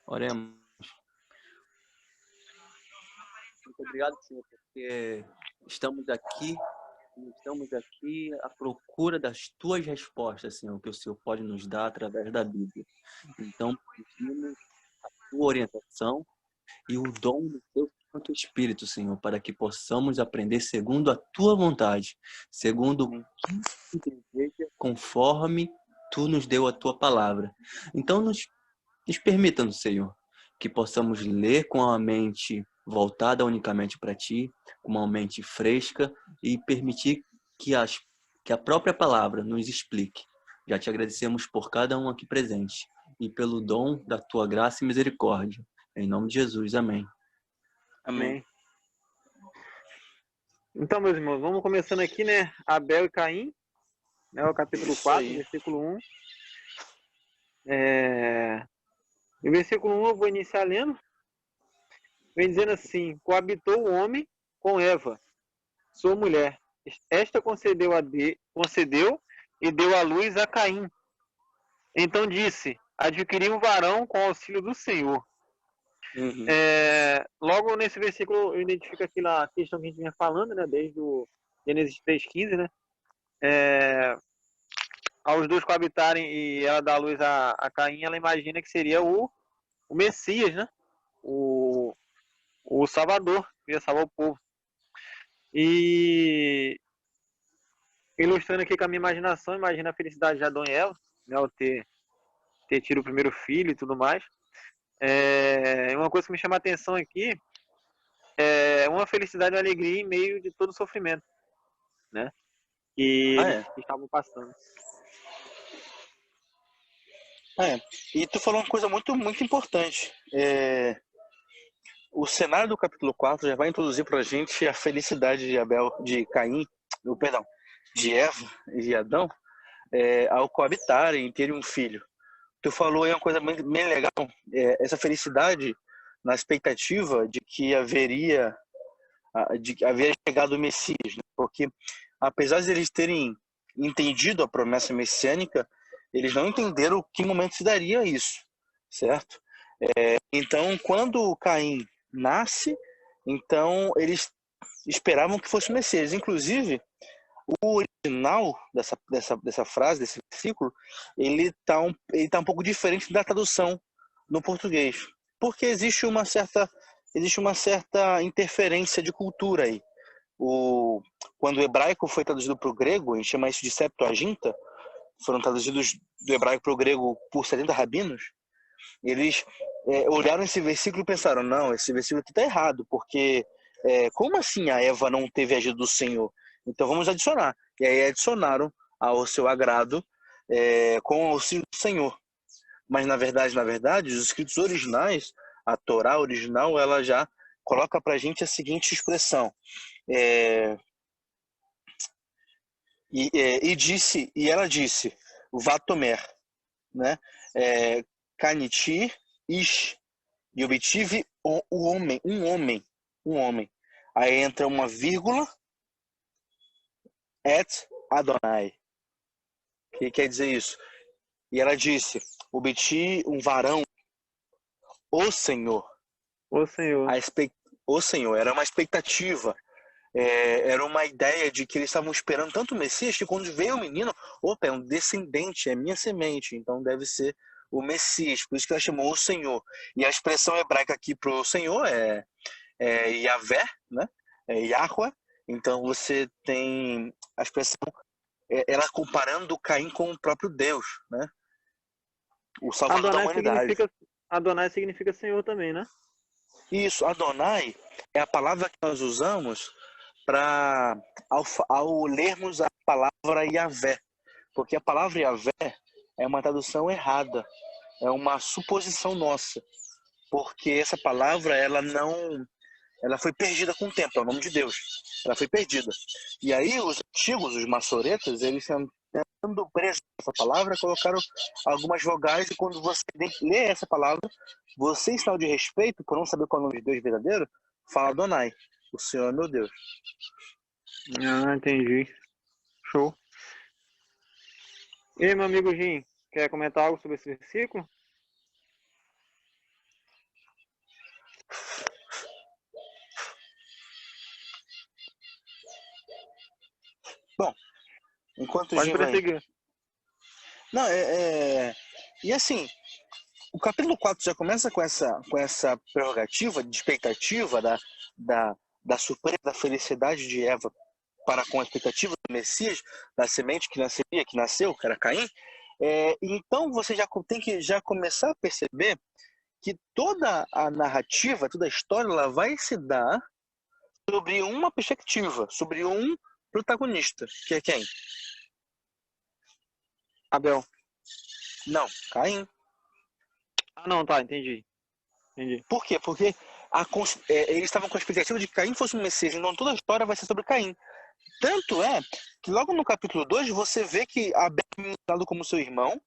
Oremos. Muito obrigado, Senhor, porque estamos aqui à procura das tuas respostas, Senhor, que o Senhor pode nos dar através da Bíblia. Então, pedimos a tua orientação e o dom do teu Santo Espírito, Senhor, para que possamos aprender segundo a tua vontade, segundo o que tu deseja, conforme tu nos deu a tua palavra. Então, nos permita, Senhor, que possamos ler com a mente voltada unicamente para ti, com uma mente fresca e permitir que a própria palavra nos explique. Já te agradecemos por cada um aqui presente e pelo dom da tua graça e misericórdia. Em nome de Jesus, amém. Amém. Então, meus irmãos, vamos começando aqui, né? Abel e Caim, né? O capítulo Isso 4, aí. versículo 1. No versículo 1 eu vou iniciar lendo. Vem dizendo assim: coabitou o homem com Eva, sua mulher. Esta concedeu e deu à luz a Caim. Então disse: adquiri um varão com auxílio do Senhor. Uhum. Logo nesse versículo eu identifico aqui a questão que a gente vinha falando, né? Desde o Gênesis 3,15, né? Aos dois coabitarem e ela dar luz a Caim, ela imagina que seria o Messias, né? O Salvador, que ia salvar o povo. E ilustrando aqui com a minha imaginação, imagina a felicidade de Adão e Eva, né? Ao ter tido o primeiro filho e tudo mais. Uma coisa que me chama a atenção aqui é uma felicidade e uma alegria em meio de todo o sofrimento, né? Que eles estavam passando. E tu falou uma coisa muito, muito importante. O cenário do capítulo 4 já vai introduzir pra gente a felicidade de Caim, de Eva e de Adão, ao coabitarem e terem um filho. Tu falou aí uma coisa bem legal, essa felicidade na expectativa de que haveria chegado o Messias, né? Porque apesar de eles terem entendido a promessa messiânica, eles não entenderam que momento se daria isso, certo? Então, quando Caim nasce, então eles esperavam que fosse o Messias. Inclusive, o original dessa frase, desse versículo, ele tá um pouco diferente da tradução no português, porque existe uma certa interferência de cultura aí. Quando o hebraico foi traduzido para o grego, a gente chama isso de Septuaginta, foram traduzidos do hebraico para o grego por 70 rabinos, eles olharam esse versículo e pensaram, não, esse versículo aqui está errado, porque como assim a Eva não teve agido do Senhor? Então vamos adicionar. E aí adicionaram ao seu agrado com o auxílio do Senhor. Mas na verdade, os escritos originais, a Torá original, ela já coloca para a gente a seguinte expressão. E ela disse, Vatomer, né? Kaniti ish, e obtive um homem. Aí entra uma vírgula, et Adonai. O que quer dizer isso? E ela disse, obti um varão, o Senhor. O Senhor. O Senhor, era uma expectativa, era uma ideia de que eles estavam esperando tanto o Messias que quando veio o menino, opa, é um descendente, é minha semente, então deve ser o Messias, por isso que ela chamou o Senhor. E a expressão hebraica aqui para o Senhor é Yahvé, né? Yahweh. Então você tem a expressão, ela comparando Caim com o próprio Deus, né? O Salvador da humanidade. Adonai significa Senhor também, né? Isso, Adonai é a palavra que nós usamos para ao lermos a palavra Yahvé, porque a palavra Yahvé é uma tradução errada, é uma suposição nossa, porque essa palavra ela foi perdida com o tempo, é o nome de Deus, ela foi perdida. E aí os antigos, os maçoretas, eles tentando preso essa palavra, colocaram algumas vogais e quando você lê essa palavra, você, em sinal de respeito, por não saber qual é o nome de Deus verdadeiro, fala Adonai, o Senhor é meu Deus. Ah, entendi. Show. E aí, meu amigo Jim, quer comentar algo sobre esse versículo? Bom, enquanto o Pode Jim vai... prosseguir. Não, E assim, o capítulo 4 já começa com essa prerrogativa de expectativa da surpresa, da felicidade de Eva para com a expectativa do Messias, da semente que nasceria, que nasceu, que era Caim. Então você já tem que já começar a perceber que toda a narrativa, toda a história, ela vai se dar sobre uma perspectiva, sobre um protagonista, que é quem? Abel. Não, Caim. Ah, não, tá, entendi. Por quê? Porque eles estavam com a expectativa de que Caim fosse um Messias, então toda a história vai ser sobre Caim. Tanto é que logo no capítulo 2 você vê que Abel é mencionado como seu irmão,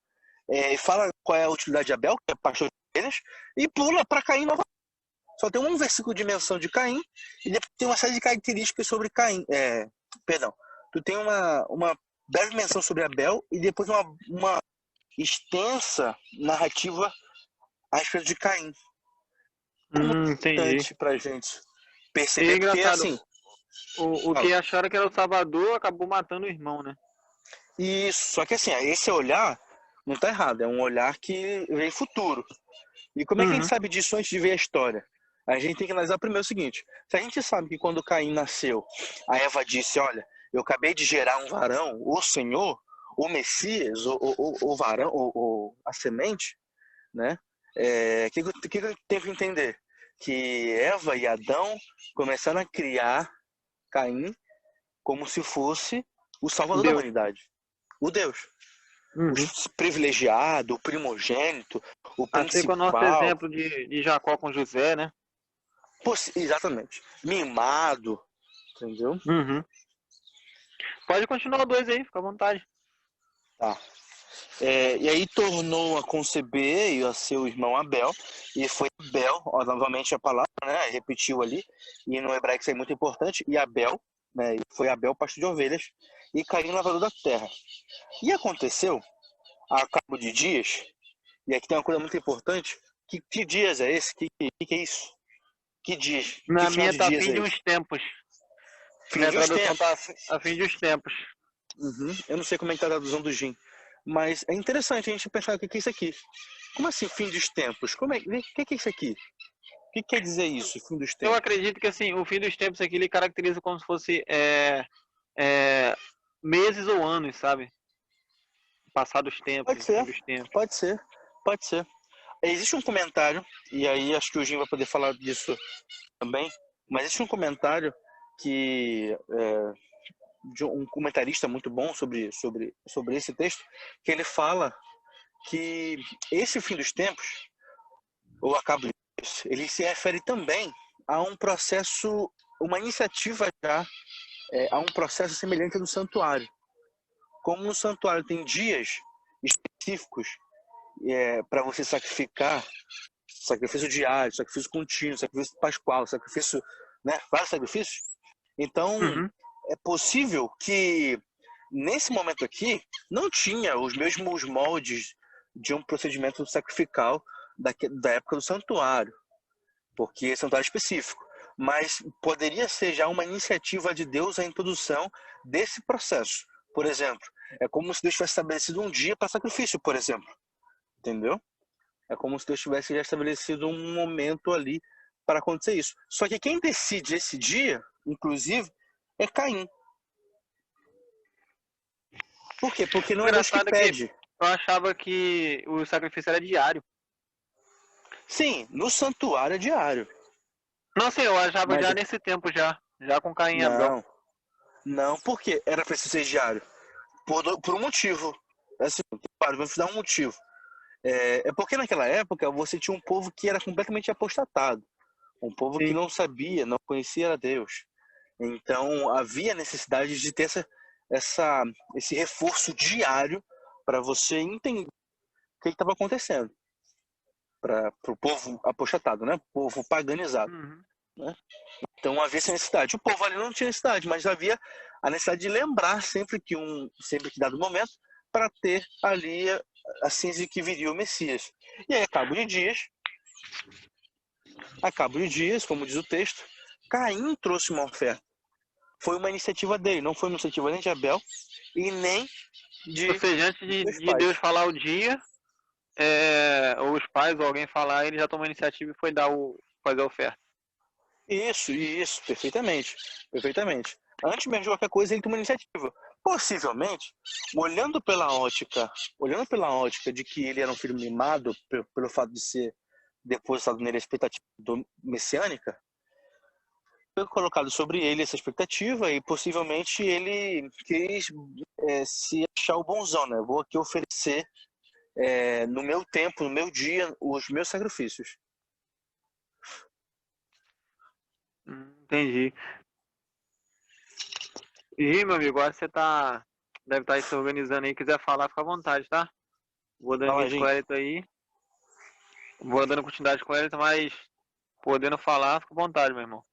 fala qual é a utilidade de Abel, que é pastor de ovelhas, e pula para Caim novamente. Só tem um versículo de menção de Caim, e depois tem uma série de características sobre Caim. Tu tem uma breve menção sobre Abel, e depois uma extensa narrativa a respeito de Caim. É muito Entendi. importante pra gente E perceber, é porque engraçado, assim... o que acharam que era o Salvador acabou matando o irmão, né? Isso, só que assim, esse olhar não tá errado, é um olhar que vem futuro. E como é que a gente Uhum. sabe disso antes de ver a história? A gente tem que analisar primeiro o seguinte: se a gente sabe que quando Caim nasceu, a Eva disse: olha, eu acabei de gerar um varão, o Senhor, o Messias, o varão, a semente, né? Que eu tenho que entender? Que Eva e Adão começaram a criar Caim como se fosse o salvador da Deus. humanidade, o Deus. Uhum. O privilegiado, o primogênito, o Assim com o nosso principal. exemplo de Jacó com José, né? Exatamente. Mimado, entendeu? Uhum. Pode continuar o 2 aí, fica à vontade. Tá. E aí tornou a conceber e a seu irmão Abel, e foi Abel, ó, novamente a palavra, né, repetiu ali, e no hebraico isso é muito importante, e Abel, né, foi Abel pastor de ovelhas, e Caim lavrador da terra. E aconteceu, a cabo de dias, e aqui tem uma coisa muito importante, que dias é esse? Que é isso? Que dias? Que Na final minha de tá dias fim é de esse? uns tempos. Fim Minha de uns tradução tempos. tá a fim de uns tempos. Uhum. Eu não sei como é que tá a tradução do Jim, mas é interessante a gente pensar o que é isso aqui. Como assim, fim dos tempos? O que é isso aqui? O que quer dizer isso, fim dos Eu tempos? acredito que assim, o fim dos tempos aqui ele caracteriza como se fosse meses ou anos, sabe? Passar dos tempos, Pode fim ser, dos tempos. pode ser, pode ser. Existe um comentário, e aí acho que o Jim vai poder falar disso também, mas existe um comentário que de um comentarista muito bom sobre esse texto, que ele fala que esse fim dos tempos, ou acabo disso, ele se refere também a um processo, uma iniciativa já, a um processo semelhante ao do santuário. Como no santuário tem dias específicos para você sacrificar, sacrifício diário, sacrifício contínuo, sacrifício pascual, sacrifício, né, vários sacrifícios. Então, Uhum. é possível que nesse momento aqui não tinha os mesmos moldes de um procedimento sacrificial da época do santuário, porque é santuário específico, mas poderia ser já uma iniciativa de Deus a introdução desse processo. Por exemplo, é como se Deus tivesse estabelecido um dia para sacrifício, por exemplo, entendeu? É como se Deus tivesse já estabelecido um momento ali para acontecer isso. Só que quem decide esse dia, inclusive, é Caim. Por quê? Porque O não é Deus que engraçado é que pede. eu achava que o sacrifício era diário. Sim, no santuário é diário. Não sei, eu achava Mas já nesse tempo já com Caim e Abel. não, porque era preciso ser diário. Por um motivo. Assim, vou te dar um motivo. Porque naquela época você tinha um povo que era completamente apostatado. Um povo que Sim. não sabia, não conhecia a Deus. Então havia necessidade de ter esse reforço diário para você entender o que estava acontecendo. Para o povo apostatado, né? O povo paganizado. Uhum. Né? Então havia essa necessidade. O povo ali não tinha necessidade, mas havia a necessidade de lembrar sempre que dado momento, para ter ali a ciência de que viria o Messias. E aí, a cabo de dias, como diz o texto, Caim trouxe uma oferta. foi uma iniciativa dele, não foi uma iniciativa nem de Abel e nem de Ou seja, antes dos de pais. Deus falar o dia, ou os pais ou alguém falar, ele já tomou a iniciativa e foi fazer a oferta. Isso, perfeitamente. Perfeitamente. Antes mesmo de qualquer coisa, ele toma iniciativa. Possivelmente, olhando pela ótica de que ele era um filho mimado pelo fato de ser depositado nele a expectativa messiânica, foi colocado sobre ele essa expectativa e possivelmente ele quis se achar o bonzão, né? Vou aqui oferecer no meu tempo, no meu dia, os meus sacrifícios. Entendi. E, meu amigo, agora você deve estar se organizando aí. Quiser falar, fica à vontade, tá? Vou dando Fala, início com o gente. Elito aí. Vou dando continuidade com o Elito, mas podendo falar, fica à vontade, meu irmão.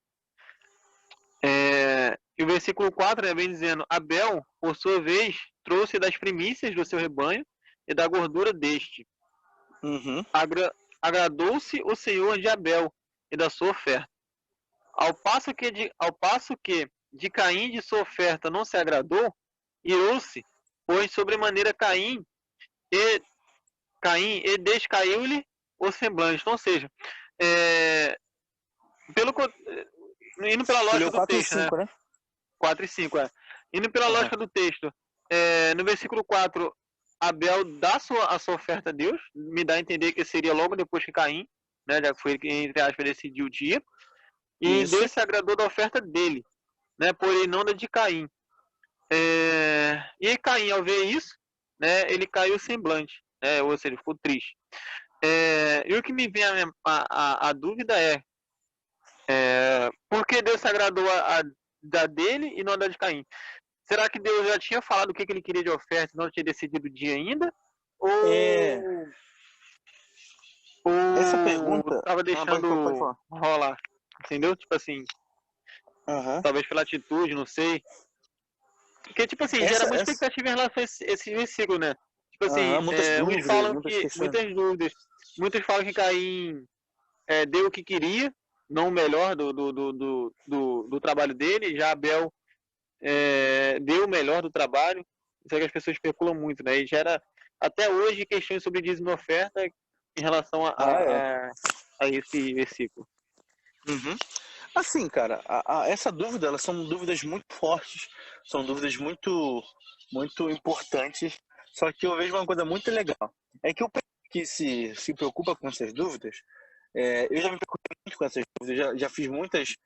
E o versículo 4 vem dizendo: Abel, por sua vez, trouxe das primícias do seu rebanho e da gordura deste. Uhum. Agradou-se o Senhor de Abel e da sua oferta. Ao passo que de Caim de sua oferta não se agradou, irou-se, pois sobremaneira Caim e descaiu-lhe o semblante. Então, ou seja, indo pela lógica do 4 e texto, 5, né? 4 e 5, Indo pela lógica do texto, no versículo 4, Abel dá a sua oferta a Deus, me dá a entender que seria logo depois que Caim, né, já que foi que, entre aspas, decidiu o dia, e Isso. Deus se agradou da oferta dele, né, porém não da de Caim. E Caim, ao ver isso, né, ele caiu semblante, né, ou seja, ficou triste. E o que me vem a dúvida por que Deus se agradou da dele e não da de Caim? Será que Deus já tinha falado o que ele queria de oferta e não tinha decidido o dia ainda? Ou Essa pergunta... tava deixando pode falar. rolar? Entendeu? Tipo assim, talvez pela atitude, não sei. Porque, tipo assim, gera muita expectativa em relação a esse versículo, né? Tipo assim, muitas dúvidas, uns falam muitas que... questões. Muitas dúvidas. Muitos falam que Caim deu o que queria, não o melhor do trabalho dele. Já Abel deu o melhor do trabalho. Isso é que as pessoas especulam muito, né? E gera até hoje questões sobre dízimo e oferta em relação a esse versículo. Uhum. Assim, cara, essa dúvida, elas são dúvidas muito fortes, são dúvidas muito, muito importantes. Só que eu vejo uma coisa muito legal, é que o que se preocupa com essas dúvidas, eu já me preocupei muito com essas dúvidas, já fiz muitas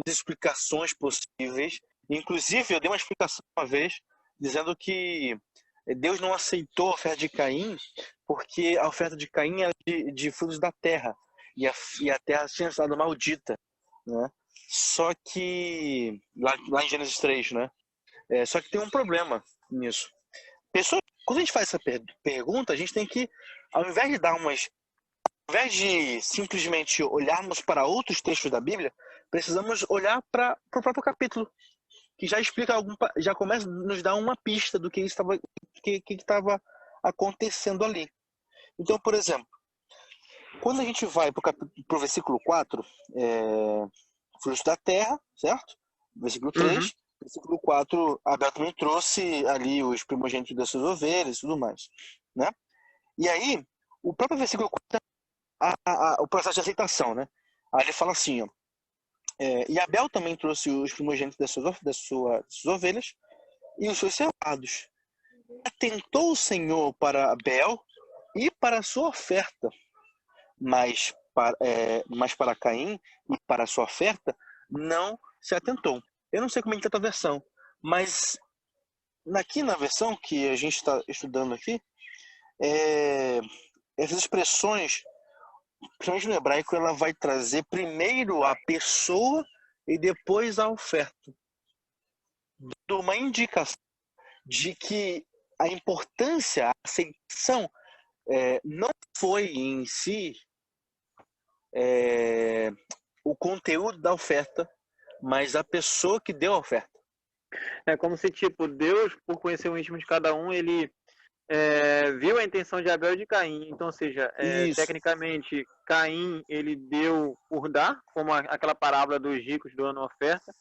explicações possíveis. Inclusive, eu dei uma explicação uma vez dizendo que Deus não aceitou a oferta de Caim porque a oferta de Caim era de frutos da terra e a terra tinha estado maldita, né? Só que lá em Gênesis 3, né? Só que tem um problema nisso. Quando a gente faz essa pergunta, a gente tem que, ao invés de simplesmente olharmos para outros textos da Bíblia, precisamos olhar para o próprio capítulo, que já explica já começa a nos dar uma pista do que estava acontecendo ali. Então, por exemplo, quando a gente vai para o versículo 4, frutos da terra, certo? Versículo 3, versículo 4, Abel também trouxe ali os primogênitos das suas ovelhas e tudo mais, né? E aí, o próprio versículo 4 o processo de aceitação, né? Aí ele fala assim, ó, e Abel também trouxe os primogênitos das suas ovelhas e os seus cevados. Atentou o Senhor para Abel e para a sua oferta, mas para Caim e para a sua oferta não se atentou. Eu não sei como é que está a tua versão, mas aqui na versão que a gente está estudando aqui, essas expressões, principalmente no hebraico, ela vai trazer primeiro a pessoa e depois a oferta, dando uma indicação de que a importância, a aceitação, não foi em si o conteúdo da oferta, mas a pessoa que deu a oferta. É como se, tipo, Deus, por conhecer o íntimo de cada um, ele viu a intenção de Abel e de Caim. Então, ou seja, tecnicamente, Caim, ele deu por dar, como aquela parábola dos ricos doando oferta,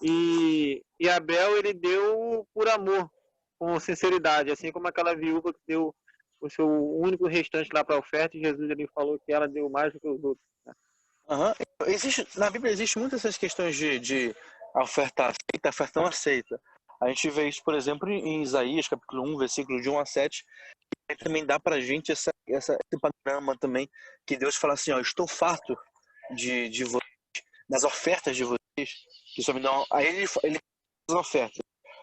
E Abel, ele deu por amor, com sinceridade, assim como aquela viúva que deu o seu único restante lá para a oferta, e Jesus ele falou que ela deu mais do que os outros. Aham. Na Bíblia existe muitas essas questões de oferta aceita, oferta não aceita. A gente vê isso, por exemplo, em Isaías, capítulo 1, versículo de 1 a 7, que também dá pra gente esse panorama também, que Deus fala assim, ó, estou farto de vocês, das ofertas de vocês, que só me dão... Aí ele faz as ofertas.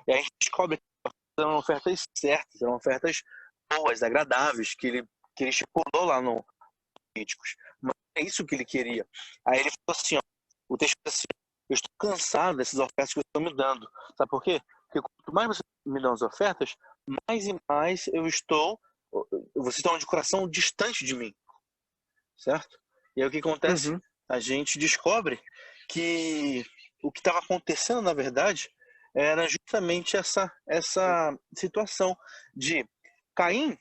E aí a gente descobre que eram ofertas certas, eram ofertas boas, agradáveis, que ele estipulou lá no Levíticos. Mas é isso que ele queria. Aí ele falou assim, ó, o texto diz assim, eu estou cansado dessas ofertas que vocês estão me dando. Sabe por quê? Porque quanto mais vocês me dão as ofertas, mais e mais vocês estão de coração distante de mim, certo? E aí o que acontece? Uhum. A gente descobre que o que estava acontecendo, na verdade, era justamente essa situação de Caim,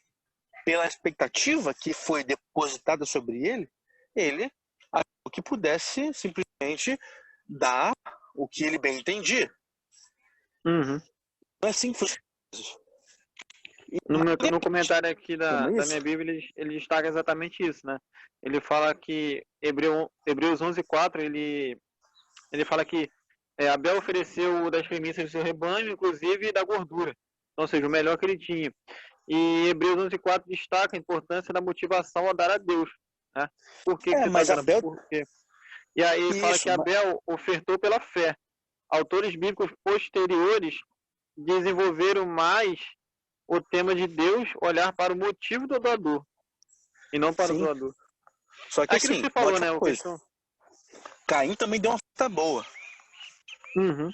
pela expectativa que foi depositada sobre ele achou que pudesse simplesmente dar o que ele bem entendia. Uhum. Não é assim que funciona. No comentário aqui da Como isso? minha Bíblia, ele destaca exatamente isso, né? Ele fala que Hebreus 11:4, ele fala que Abel ofereceu das primícias do seu rebanho, inclusive da gordura, ou seja, o melhor que ele tinha. E Hebreus 11:4 destaca a importância da motivação a dar a Deus, né? Por que você está Mas dando? Abel, Por quê? E aí fala isso, que Abel ofertou pela fé. Autores bíblicos posteriores desenvolveram mais o tema de Deus olhar para o motivo do doador e não para o sim. doador. Só que Aquilo que assim, você falou, bote né? uma A coisa. questão. Caim também deu uma oferta boa. Uhum.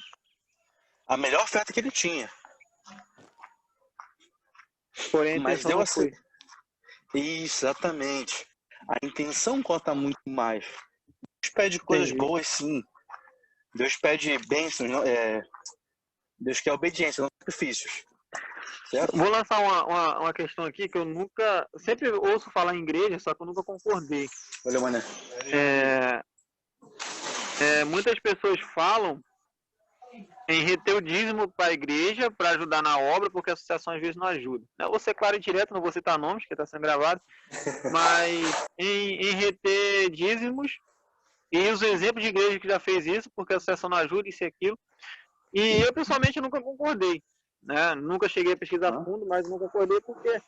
A melhor oferta que ele tinha. Porém, a Mas intenção deu não assim. foi. Exatamente. A intenção conta muito mais. Deus pede coisas Entendi. boas, sim. Deus pede bênçãos, Deus quer obediência, não sacrifícios. Certo? Vou lançar uma questão aqui que eu nunca. Sempre ouço falar em igreja, só que eu nunca concordei. Olha, mané. Muitas pessoas falam em reter o dízimo para a igreja para ajudar na obra, porque a associação às vezes não ajuda. Eu vou ser claro e direto, não vou citar nomes, que está sendo gravado, mas em reter dízimos, e os exemplos de igreja que já fez isso, porque a associação não ajuda, isso e aquilo. E eu, pessoalmente, nunca concordei. Né? Nunca cheguei a pesquisar a fundo, mas não concordei porque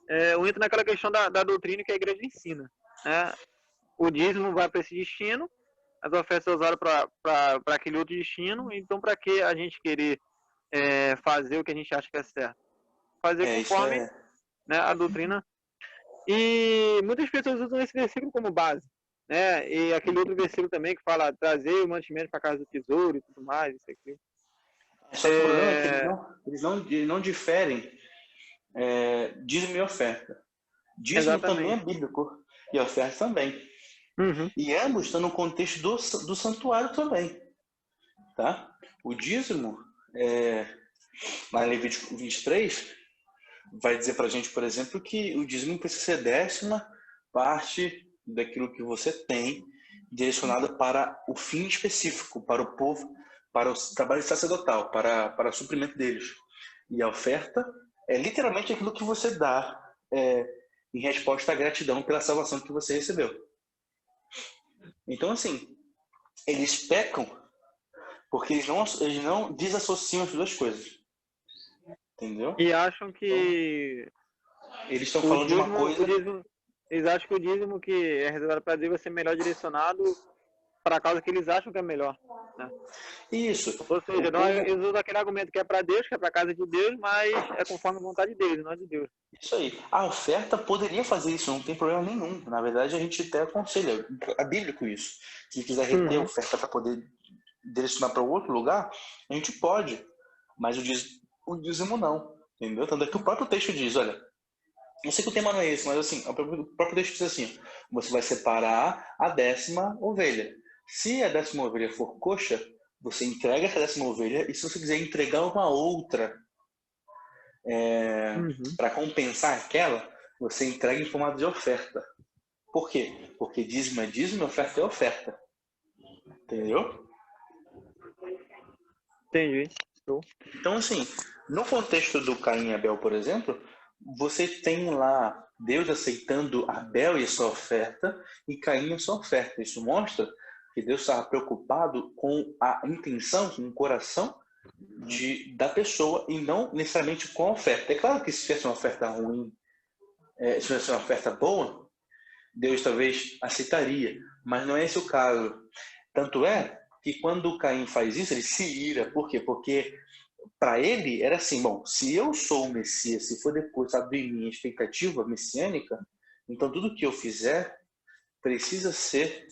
eu entro naquela questão da doutrina que a igreja ensina. Né? O dízimo vai para esse destino, as ofertas são usadas para aquele outro destino, então para que a gente querer fazer o que a gente acha que é certo? Fazer conforme né, a doutrina. E muitas pessoas usam esse versículo como base. Né? E aquele outro versículo também que fala trazer o mantimento para a casa do tesouro e tudo mais, isso aqui. Só que o problema é que eles não diferem dízimo e oferta. Dízimo também é bíblico e oferta também. Uhum. E ambos estão no contexto do santuário também. Tá? O dízimo, lá em Levítico 23, vai dizer para a gente, por exemplo, que o dízimo precisa ser 10ª parte daquilo que você tem direcionado para o fim específico, para o povo, para o trabalho sacerdotal, para o suprimento deles. E a oferta é literalmente aquilo que você dá em resposta à gratidão pela salvação que você recebeu. Então, assim, eles pecam porque eles não desassociam as duas coisas. Entendeu? E acham que eles estão falando de uma coisa... eles acham que o dízimo que é reservado para Deus vai ser melhor direcionado para a causa que eles acham que é melhor. Né? Isso. Ou seja, eles usam aquele argumento que é para Deus, que é para a casa de Deus, mas é conforme a vontade deles, não é de Deus. Isso aí. A oferta poderia fazer isso, não tem problema nenhum. Na verdade, a gente até aconselha, é bíblico isso. Se quiser reter a oferta para poder direcionar para outro lugar, a gente pode. Mas o dízimo não, entendeu? Tanto é que o próprio texto diz, olha, eu sei que o tema não é esse, mas assim, o próprio texto diz assim, você vai separar a 10ª ovelha. Se a 10ª ovelha for coxa, você entrega essa 10ª ovelha, e se você quiser entregar uma outra para compensar aquela, você entrega em formato de oferta. Por quê? Porque dízimo é dízimo e oferta é oferta. Entendeu? Entendi. Então, assim, no contexto do Caim e Abel, por exemplo, você tem lá Deus aceitando Abel e a sua oferta e Caim e a sua oferta. Isso mostra que Deus estava preocupado com a intenção, com o coração da pessoa e não necessariamente com a oferta. É claro que se tivesse uma oferta ruim, se tivesse uma oferta boa, Deus talvez aceitaria, mas não é esse o caso. Tanto é que quando Caim faz isso, ele se ira. Por quê? Porque para ele era assim, bom, se eu sou o Messias, se for depositado em mim a expectativa messiânica, então tudo que eu fizer precisa ser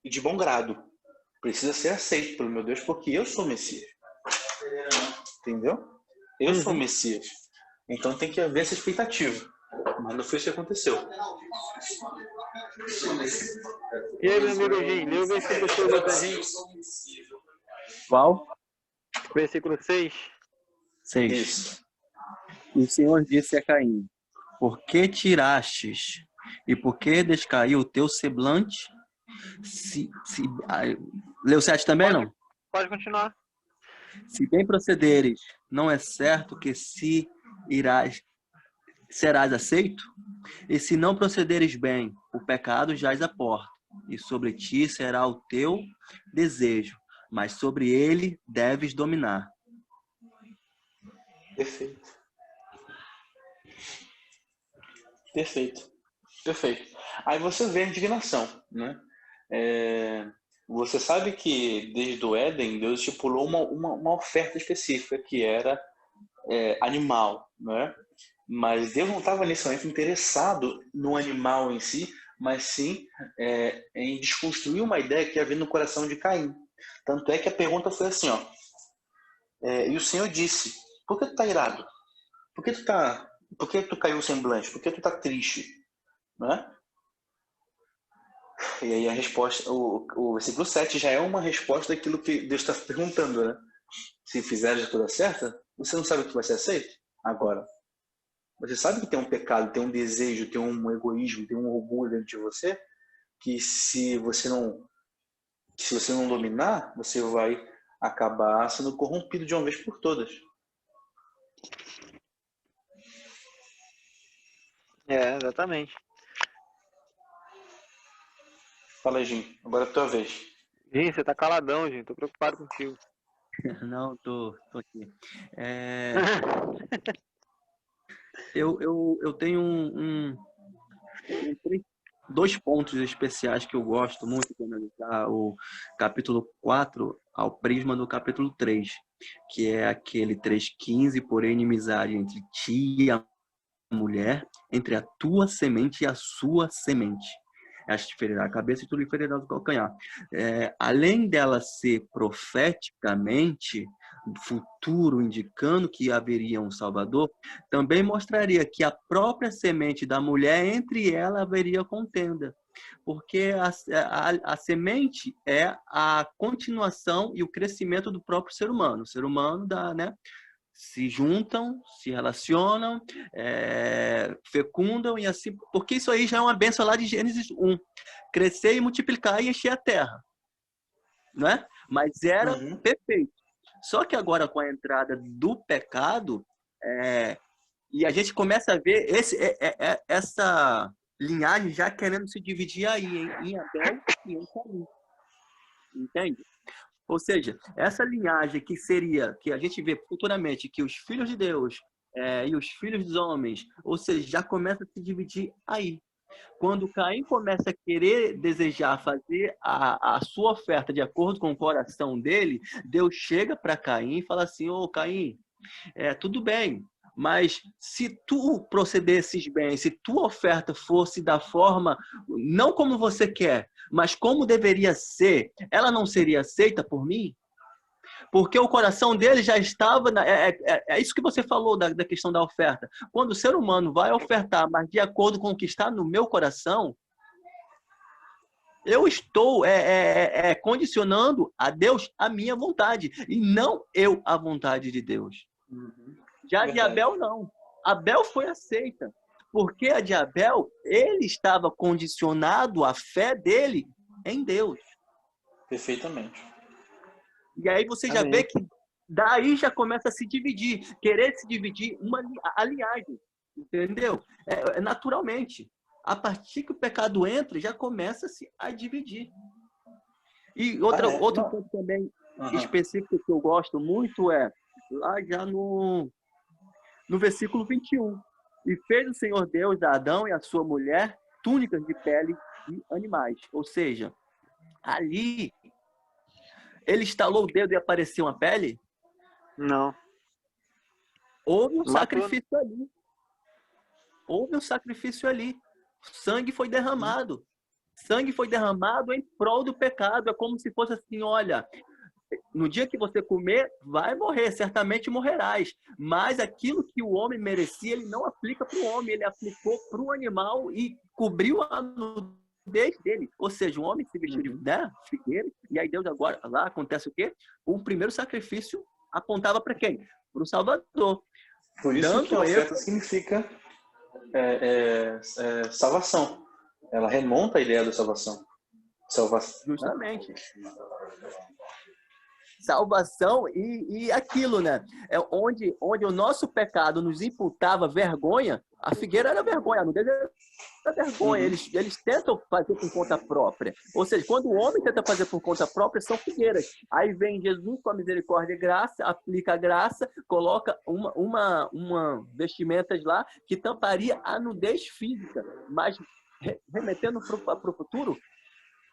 de bom grado, precisa ser aceito pelo meu Deus, porque eu sou o Messias. Entendeu? Eu sou o Messias. Então tem que haver essa expectativa. Mas não foi isso que aconteceu. E aí, meu amigo Jim, lê o versículo 6 aí pra gente. Qual? Versículo 6. 6. Isso. O Senhor disse a Caim: por que tirastes e por que descaiu o teu semblante? Leu 7 também, não? Pode continuar. Se bem procederes, não é certo que serás aceito? E se não procederes bem, o pecado jaz à porta, e sobre ti será o teu desejo, mas sobre ele deves dominar. Perfeito. Perfeito. Aí você vê a indignação, né? Você sabe que desde o Éden, Deus estipulou uma oferta específica, que era animal, né? Mas Deus não estava nesse momento interessado no animal em si, mas sim em desconstruir uma ideia que havia no coração de Caim. Tanto é que a pergunta foi assim, ó. E o Senhor disse: por que tu tá irado? Por que tu caiu o semblante? Por que tu tá triste? Né? E aí a resposta, o versículo 7 já é uma resposta daquilo que Deus está perguntando, né? Se fizeres a coisa certa, você não sabe o que vai ser aceito? Agora, você sabe que tem um pecado, tem um desejo, tem um egoísmo, tem um orgulho dentro de você, que se você não dominar, você vai acabar sendo corrompido de uma vez por todas. Exatamente. Fala aí, Jim. Agora é a tua vez. Jim, você tá caladão, Jim. Tô preocupado contigo. Não, tô aqui. Eu tenho dois pontos especiais que eu gosto muito de analisar o capítulo 4 ao prisma do capítulo 3, que é aquele 3:15, porém inimizade entre ti e a mulher, entre a tua semente e a sua semente. Esta te ferirá a cabeça e tu lhe ferirás o calcanhar. Além dela ser profeticamente futuro, indicando que haveria um Salvador, também mostraria que a própria semente da mulher, entre ela haveria contenda. Porque a semente é a continuação e o crescimento do próprio ser humano. O ser humano se juntam, se relacionam, fecundam e assim, porque isso aí já é uma bênção lá de Gênesis 1. Crescer e multiplicar e encher a terra. Não é? Mas era perfeito. Só que agora com a entrada do pecado, e a gente começa a ver essa linhagem já querendo se dividir aí em Abel e em Caim. Entende? Ou seja, essa linhagem que a gente vê futuramente, que os filhos de Deus e os filhos dos homens, ou seja, já começa a se dividir aí. Quando Caim começa a querer desejar fazer a sua oferta de acordo com o coração dele, Deus chega para Caim e fala assim: ô Caim, tudo bem, mas se tu procedesses bem, se tua oferta fosse da forma, não como você quer, mas como deveria ser, ela não seria aceita por mim? Porque o coração dele já estava... É isso que você falou da questão da oferta. Quando o ser humano vai ofertar, mas de acordo com o que está no meu coração, eu estou condicionando a Deus a minha vontade, e não eu a vontade de Deus. Já de Abel, não. Abel foi aceita. Porque a de Abel, ele estava condicionado a fé dele em Deus. Perfeitamente. E aí você já Amém. vê que daí já começa a se dividir, querer se dividir a linhagem, entendeu? Naturalmente. A partir que o pecado entra, já começa-se a dividir. E outro Não. ponto também Uhum. específico que eu gosto muito é lá já no versículo 21. E fez o Senhor Deus a Adão e a sua mulher túnicas de pele de animais. Ou seja, ali ele estalou o dedo e apareceu uma pele. Não. Houve um Matou, né? sacrifício ali. Houve um sacrifício ali. Sangue foi derramado. Sangue foi derramado em prol do pecado. É como se fosse assim, olha, no dia que você comer, vai morrer, certamente morrerás. Mas aquilo que o homem merecia, ele não aplica para o homem, ele aplicou para o animal e cobriu a nudez dele. Ou seja, o homem se vestiu de figueira, e aí Deus agora, lá acontece o quê? O primeiro sacrifício apontava para quem? Para o Salvador. Por isso que a Dando ele oferta significa salvação. Ela remonta a ideia da salvação. justamente. Salvação e aquilo, né? É onde o nosso pecado nos imputava vergonha, a figueira era vergonha, a nudez era vergonha. Eles tentam fazer por conta própria. Ou seja, quando o homem tenta fazer por conta própria, são figueiras. Aí vem Jesus com a misericórdia e graça, aplica a graça, coloca uma vestimentas lá que tamparia a nudez física, mas remetendo para o futuro,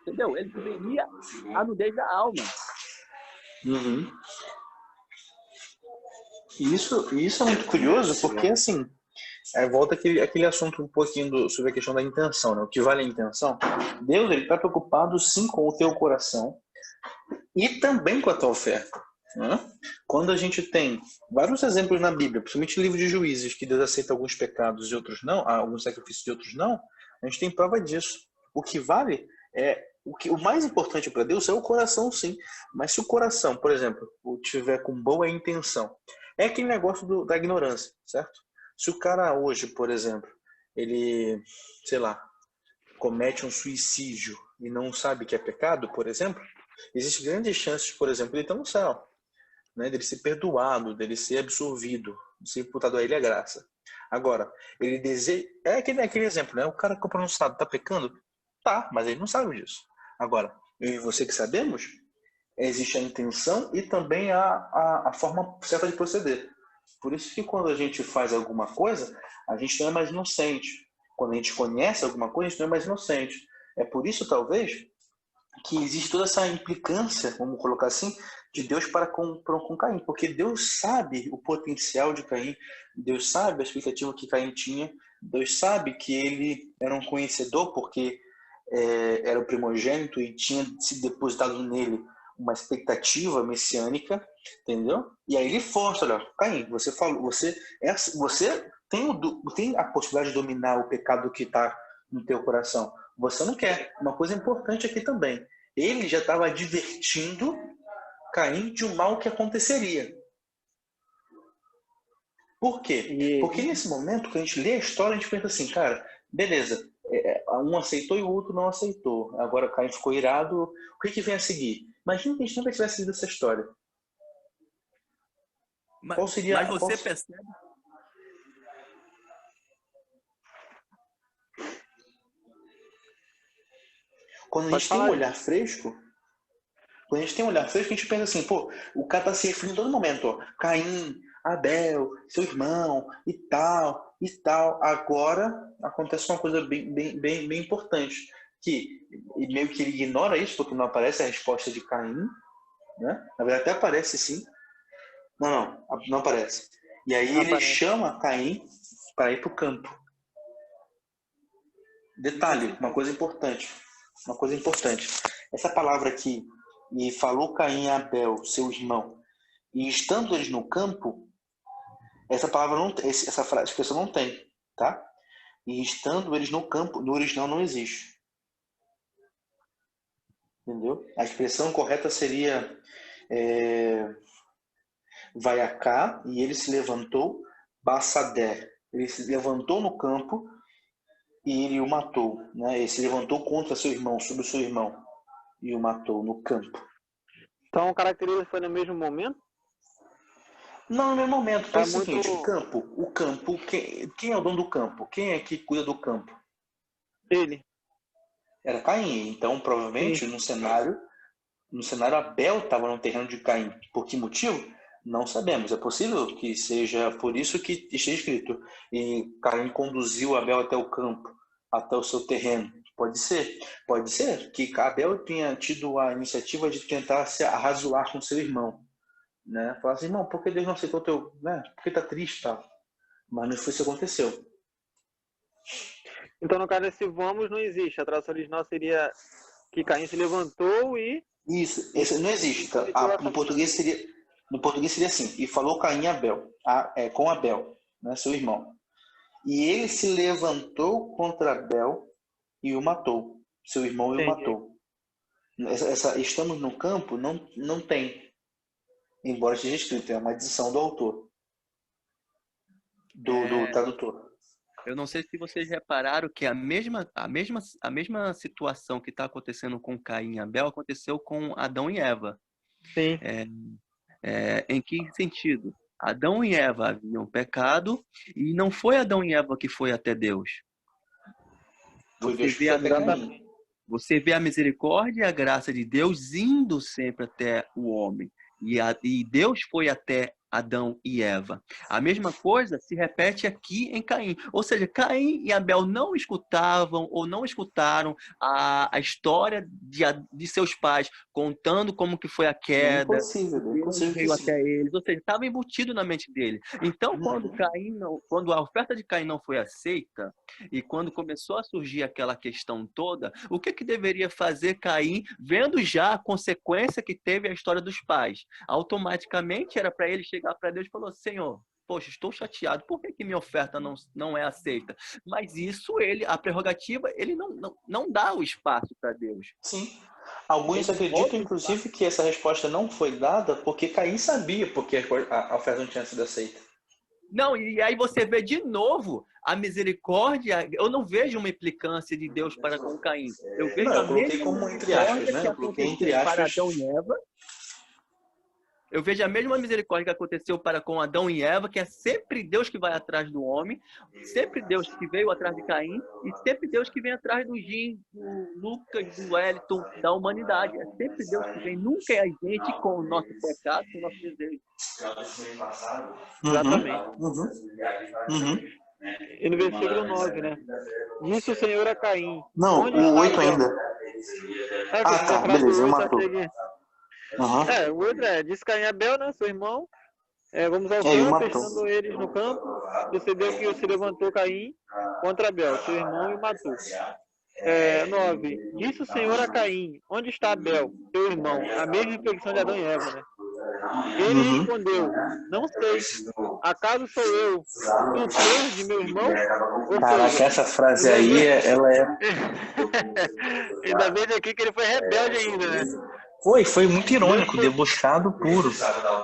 entendeu? Ele cobriria a nudez da alma. Uhum. E isso é muito curioso, porque assim, volta aquele assunto um pouquinho sobre a questão da intenção, né? O que vale a intenção? Deus está preocupado sim com o teu coração e também com a tua oferta. Né? Quando a gente tem vários exemplos na Bíblia, principalmente no livro de Juízes, que Deus aceita alguns pecados e outros não, alguns sacrifícios e outros não, a gente tem prova disso. O que vale é o mais importante para Deus é o coração, sim. Mas se o coração, por exemplo, tiver com boa intenção, é aquele negócio da ignorância, certo? Se o cara hoje, por exemplo, ele, sei lá, comete um suicídio e não sabe que é pecado, por exemplo, existem grandes chances, por exemplo, ele estar no céu, né? Dele ser perdoado, dele ser absolvido, de ser imputado a ele a graça. Agora, ele deseja... É aquele exemplo, né? O cara que comprou no estado está pecando? Tá, mas ele não sabe disso. Agora, eu e você que sabemos, existe a intenção e também a forma certa de proceder. Por isso que quando a gente faz alguma coisa, a gente não é mais inocente. Quando a gente conhece alguma coisa, a gente não é mais inocente. É por isso, talvez, que existe toda essa implicância, vamos colocar assim, de Deus para com Caim. Porque Deus sabe o potencial de Caim, Deus sabe a expectativa que Caim tinha, Deus sabe que ele era um conhecedor, porque era o primogênito e tinha se depositado nele uma expectativa messiânica, entendeu? E aí ele força, olha, Caim, você falou, você tem a possibilidade de dominar o pecado que está no teu coração. Você não quer. Uma coisa importante aqui também. Ele já estava advertindo Caim de um mal que aconteceria. Por quê? Porque nesse momento, quando a gente lê a história, a gente pensa assim, cara, beleza, um aceitou e o outro não aceitou. Agora Caim ficou irado. O que vem a seguir? Imagina que a gente nunca tivesse lido essa história. Qual seria? Mas você percebe? Quando a gente tem um olhar fresco, a gente pensa assim, pô, o cara tá se referindo em todo momento, ó, Caim, Abel, seu irmão, e tal, e tal. Agora acontece uma coisa bem importante, que meio que ele ignora isso, porque não aparece a resposta de Caim, né? Na verdade até aparece sim. Não aparece. E aí ele chama Caim para ir para o campo. Detalhe, uma coisa importante. Essa palavra aqui, e falou Caim a Abel, seu irmão, e estando eles no campo, essa palavra não, essa expressão não tem, tá? E estando eles no campo, no original não existe. Entendeu? A expressão correta seria vai a cá, e ele se levantou, Bassadé. Ele se levantou no campo e ele o matou, né? Ele se levantou contra seu irmão, sobre o seu irmão, e o matou no campo. Então, caracteriza foi no mesmo momento? Não, no mesmo momento. Tá Foi o seguinte, muito... o campo, quem é o dono do campo? Quem é que cuida do campo? Ele. Era Caim. Então, provavelmente, Sim. no cenário Abel estava no terreno de Caim. Por que motivo? Não sabemos. É possível que seja por isso que esteja escrito. E Caim conduziu Abel até o campo, até o seu terreno. Pode ser. Pode ser que Abel tenha tido a iniciativa de tentar se arrazoar com seu irmão. Né? Falar assim, irmão, por que Deus não aceitou teu... Né? Por que tá triste, tal? Mas não foi isso que aconteceu. Então, no caso desse vamos, não existe. A tradução original seria que Caim se levantou e... Isso, esse não existe. Tá? No português seria assim, e falou Caim a Abel, com Abel, né, seu irmão. E ele se levantou contra Abel e o matou. Seu irmão e o matou. Estamos no campo, não tem. Embora esteja escrito, é uma adição do autor, do tradutor. Eu não sei se vocês repararam que a mesma situação que está acontecendo com Caim e Abel aconteceu com Adão e Eva. Sim. Em que sentido? Adão e Eva haviam pecado e não foi Adão e Eva que foi até Deus. Você vê a misericórdia e a graça de Deus indo sempre até o homem. E Deus foi até Adão e Eva. A mesma coisa se repete aqui em Caim. Ou seja, Caim e Abel não escutavam ou não escutaram a história de seus pais contando como que foi a queda. Impossível veio até eles. Ou seja, estava embutido na mente dele. Então, quando a oferta de Caim não foi aceita e quando começou a surgir aquela questão toda, o que deveria fazer Caim, vendo já a consequência que teve a história dos pais? Automaticamente era para ele chegar para Deus e falar: Senhor, poxa, estou chateado, por que minha oferta não é aceita? Mas isso, a prerrogativa, ele não dá o espaço para Deus. Sim. Alguns acreditam, inclusive, que essa resposta não foi dada porque Caim sabia porque a oferta não tinha sido aceita. Não, e aí você vê de novo a misericórdia. Eu não vejo uma implicância de Deus para com Caim. Eu vejo eu coloquei como entre aspas, né? Eu coloquei entre aspas. Para Adão e Eva. Eu vejo a mesma misericórdia que aconteceu para com Adão e Eva, que é sempre Deus que vai atrás do homem, sempre Deus que veio atrás de Caim, e sempre Deus que vem atrás do Jim, do Lucas, do Wellington, da humanidade. É sempre Deus que vem, nunca é a gente com o nosso pecado, com o nosso desejo. Exatamente. E no versículo 9, né? Disse o Senhor a Caim. Não, o 8 ainda. Tá, beleza, eu matou. O outro disse Caim a Abel, né, seu irmão. Vamos ao campo, estando eles no campo. Sucedeu que se levantou Caim contra Abel, seu irmão, e o matou. 9. Disse o Senhor a Caim: onde está Abel, teu irmão? A mesma reflexão de Adão e Eva, né? Ele respondeu: não sei. Acaso sou eu tutor de meu irmão? Caraca, essa frase aí, ela é... Ainda bem aqui que ele foi rebelde ainda, né? Foi muito irônico, debochado puro.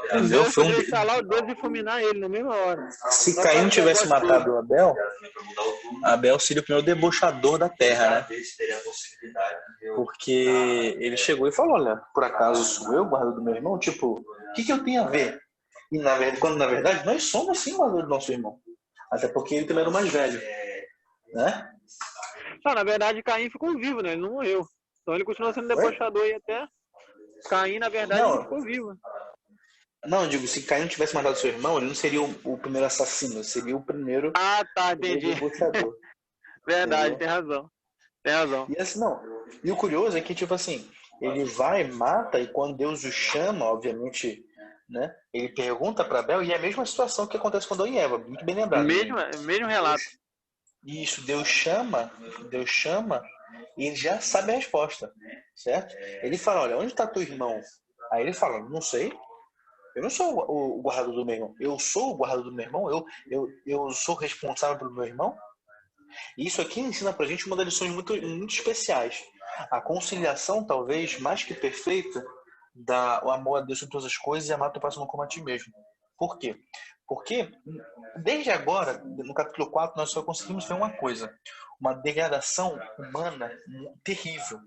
Entendeu? Deus podia instalar o dedo e fulminar ele na mesma hora. Se Caim não tivesse matado o Abel seria o primeiro debochador da terra, né? Porque ele chegou e falou: olha, por acaso sou eu o guarda do meu irmão? Tipo, o que eu tenho a ver? E quando na verdade nós somos sim o guarda do nosso irmão. Até porque ele também era o mais velho, né? Não, na verdade Caim ficou vivo, né? Ele não morreu. Então ele continua sendo debochador aí até... Caim, na verdade, ele ficou vivo. Não, eu digo, se Caim não tivesse matado seu irmão, ele não seria o primeiro assassino, seria o primeiro... tá, entendi. Verdade, tem razão. E assim, não. E o curioso é que, tipo assim, ele vai, mata, e quando Deus o chama, obviamente, né, ele pergunta para Abel, e é a mesma situação que acontece com Adão e Eva, muito bem lembrado. Mesmo relato. Isso, Deus chama, e ele já sabe a resposta, certo? Ele fala: olha, onde está teu irmão? Aí ele fala: não sei, eu não sou o guardador do meu irmão, eu sou o guardador do meu irmão, eu sou responsável pelo meu irmão. E isso aqui ensina pra gente uma das lições muito, muito especiais. A conciliação, talvez, mais que perfeita, o amor a Deus sobre todas as coisas e amar teu próximo como a ti mesmo. Por quê? Porque, desde agora, no capítulo 4, nós só conseguimos ver uma coisa: uma degradação humana terrível.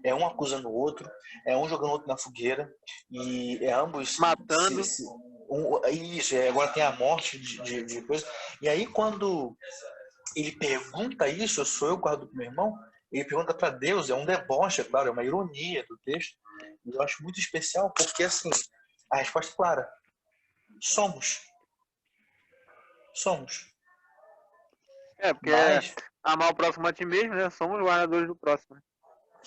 é um acusando o outro, é um jogando o outro na fogueira, e é ambos Matando. Isso, agora tem a morte de coisa. E aí quando ele pergunta isso, sou eu guardo do meu irmão, ele pergunta para Deus, é um deboche, é claro, é uma ironia do texto, e eu acho muito especial, porque assim, a resposta é clara, somos. Porque Mas, amar o próximo a ti mesmo, né? Somos guardadores do próximo.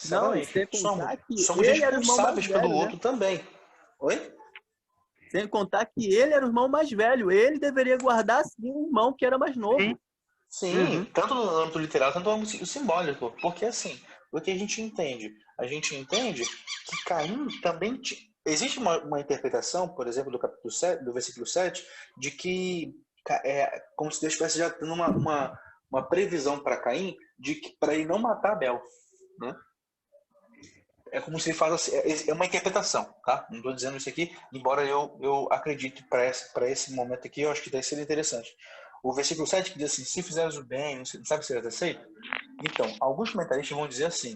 Não, e exatamente, sem contar que somos ele era o irmão mais responsáveis pelo velho, né? outro também. Oi? Sem contar que ele era o irmão mais velho. Ele deveria guardar, sim, o irmão que era mais novo. Sim, tanto no âmbito literal quanto no âmbito simbólico. Porque assim, o que a gente entende? A gente entende que Caim também... Existe uma interpretação, por exemplo, do capítulo 7, do versículo 7, de que como se Deus estivesse já dando uma previsão para Caim de que para ele não matar Abel, né? É como se ele faz assim, é uma interpretação, tá? Não estou dizendo isso aqui, embora eu acredite para esse momento aqui, eu acho que deve ser interessante. O versículo 7 que diz assim, se fizeres o bem, não sabe se serás aceito? Então, alguns comentaristas vão dizer assim,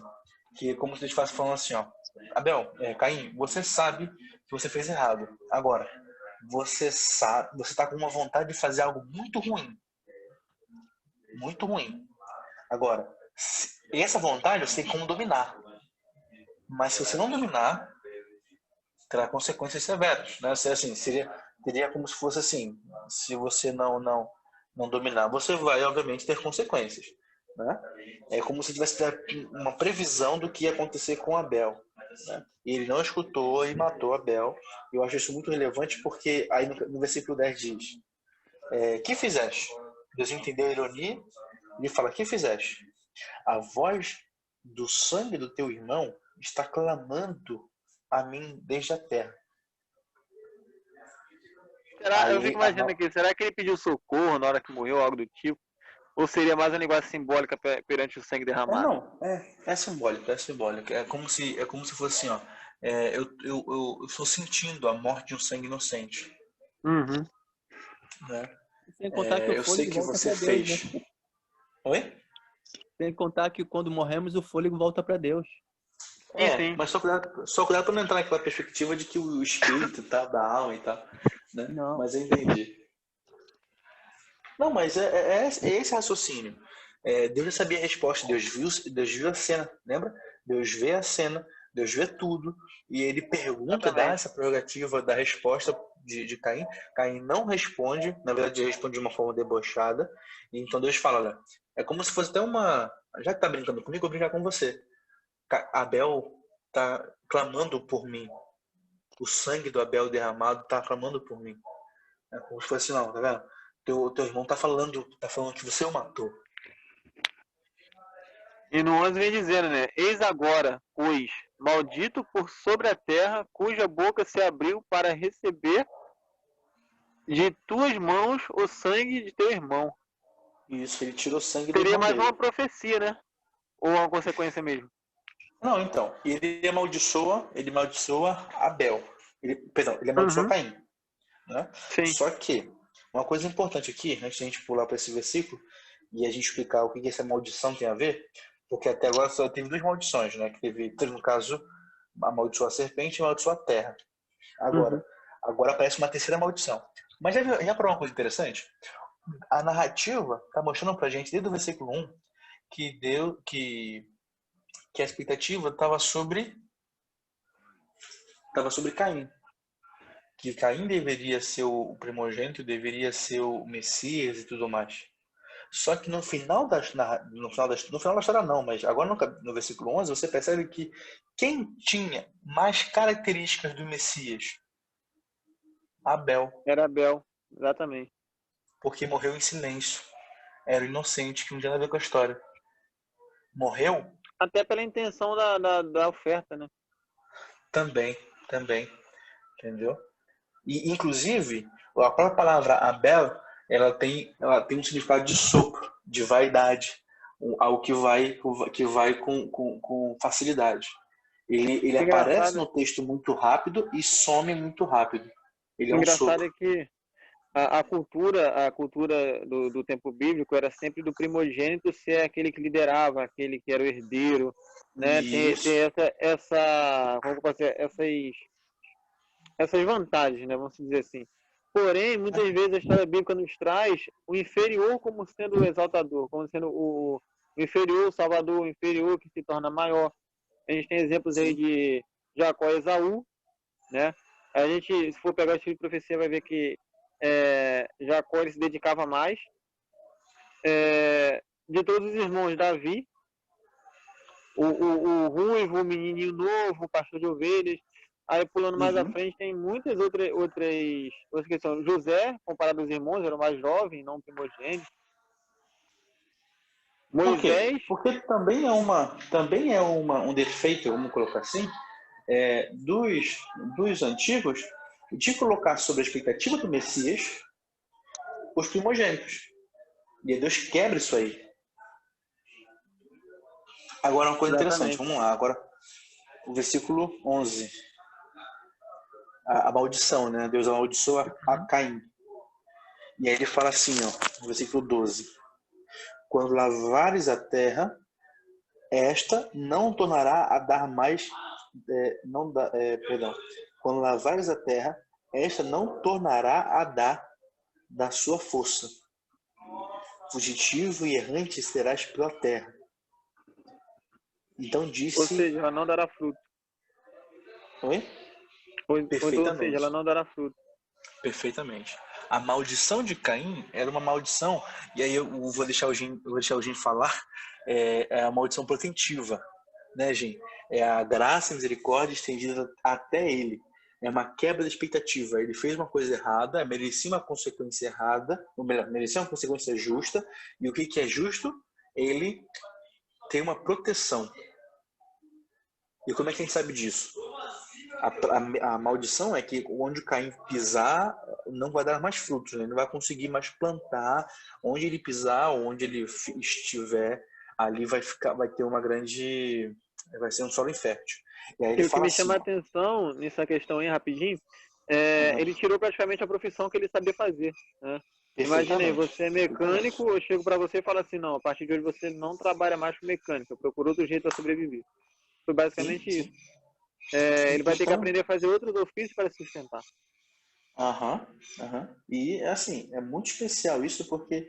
que é como se eles estivessem falando assim, ó, Abel, Caim, você sabe que você fez errado. Agora, você sabe, você está com uma vontade de fazer algo muito ruim. Muito ruim. Agora, essa vontade eu sei como dominar. Mas se você não dominar, terá consequências severas, né? Assim, teria como se fosse assim, se você não dominar, você vai obviamente ter consequências, né? É como se tivesse uma previsão do que ia acontecer com Abel, né? E ele não escutou e matou Abel. Eu acho isso muito relevante porque aí no versículo 10 diz, que fizeste? Deus entendeu a ironia, ele fala, que fizeste? A voz do sangue do teu irmão está clamando a mim desde a terra. Eu fico imaginando aqui, será que ele pediu socorro na hora que morreu, algo do tipo? Ou seria mais uma linguagem simbólica perante o sangue derramado? É simbólico, é simbólico. É como se fosse assim, ó. Eu estou sentindo a morte de um sangue inocente. Uhum. Né? Sem contar que o Eu sei fôlego que volta você para Deus, fez. né? Oi? Sem contar que quando morremos, o fôlego volta para Deus. Sim. Mas só cuidado para não entrar naquela perspectiva de que o espírito tá da alma e tal. Né? Não. Mas eu entendi. Não, mas é esse raciocínio. Deus já sabia a resposta, Deus viu a cena, lembra? Deus vê a cena, Deus vê tudo, e ele pergunta, dá essa prerrogativa da resposta de Caim. Caim não responde, na verdade ele responde de uma forma debochada, e então Deus fala, olha, é como se fosse até uma... Já que tá brincando comigo, eu vou brincar com você. Abel tá clamando por mim. O sangue do Abel derramado tá clamando por mim. É como se fosse, não, tá vendo? Teu irmão tá falando que você o matou. E no 11 vem dizendo, né? Eis agora, pois, maldito por sobre a terra, cuja boca se abriu para receber de tuas mãos o sangue de teu irmão. Isso, ele tirou sangue do Seria irmão mais dele. uma profecia, né? Ou uma consequência mesmo? Não, então, ele amaldiçoa Abel. Ele amaldiçoa Caim. Né? Sim. Só que, uma coisa importante aqui, antes de a gente pular para esse versículo, e a gente explicar o que essa maldição tem a ver, porque até agora só teve duas maldições, né? Que teve, no caso, amaldiçoou a serpente e amaldiçoou a terra. Agora aparece uma terceira maldição. Mas já para uma coisa interessante? A narrativa está mostrando para a gente, desde o versículo 1, que a expectativa estava sobre Caim. Que Caim deveria ser o primogênito, deveria ser o Messias e tudo mais. Só que no final da história não, mas agora no versículo 11 você percebe que quem tinha mais características do Messias? Abel. Era Abel, exatamente. Porque morreu em silêncio. Era inocente, que não tinha nada a ver com a história. Morreu? Até pela intenção da oferta, né? Também. Entendeu? E, inclusive, a própria palavra Abel, ela tem um significado de sopro, de vaidade, algo que vai com facilidade. Ele aparece no texto muito rápido e some muito rápido. Ele é um sopro. Engraçado é que a cultura do tempo bíblico era sempre do primogênito ser aquele que liderava, aquele que era o herdeiro, né? Tem Isso. como que eu posso dizer? Essas vantagens, né? Vamos dizer assim. Porém, muitas vezes a história bíblica nos traz o inferior como sendo o exaltador, como sendo o inferior, o salvador, o inferior que se torna maior. A gente tem exemplos aí Sim. de Jacó e Esaú, né? A gente, se for pegar o estilo de profecia, vai ver que Jacó ele se dedicava mais. De todos os irmãos, Davi, o ruivo, o menininho novo, o pastor de ovelhas. Aí pulando mais à Uhum. frente tem muitas outras questões. José, comparado aos irmãos, era o mais jovem, não primogênito. Por quê? Moisés, Porque também é um defeito, vamos colocar assim, dos antigos, de colocar sobre a expectativa do Messias os primogênitos. E aí Deus quebra isso aí. Agora uma coisa interessante, exatamente. vamos lá. Agora o versículo 11. A maldição, né? Deus amaldiçoa a Caim. E aí ele fala assim, ó, no versículo 12. Quando lavares a terra, esta não tornará a dar mais... perdão. Quando lavares a terra, esta não tornará a dar da sua força. Fugitivo e errante serás pela terra. Então Ou disse... seja, ela não dará fruto. Oi? Ou seja, ela Perfeitamente. não dará fruto. Perfeitamente. A maldição de Caim era uma maldição, e aí eu vou deixar o Jim falar, é a maldição protetiva, né, Jim? É a graça e misericórdia estendida até ele. É uma quebra de expectativa. Ele fez uma coisa errada, merecia uma consequência errada, ou melhor, merecia uma consequência justa, e o que é justo? Ele tem uma proteção. E como é que a gente sabe disso? A maldição é que onde o Caim pisar não vai dar mais frutos, né? Ele não vai conseguir mais plantar. Onde ele pisar, onde ele estiver, ali vai ter uma grande, vai ser um solo infértil. E aí ele E o que fala me assim, chama a ó, atenção nessa questão aí, rapidinho, uhum, ele tirou praticamente a profissão que ele sabia fazer, né? Imagina aí, perfeitamente, você é mecânico, eu chego para você e falo assim, não, a partir de hoje você não trabalha mais com mecânica, procura outro jeito para sobreviver. Foi sim, basicamente isso. sim, sim. Ele vai ter que aprender a fazer outros ofícios para se sustentar. Aham, aham. E assim, é muito especial isso porque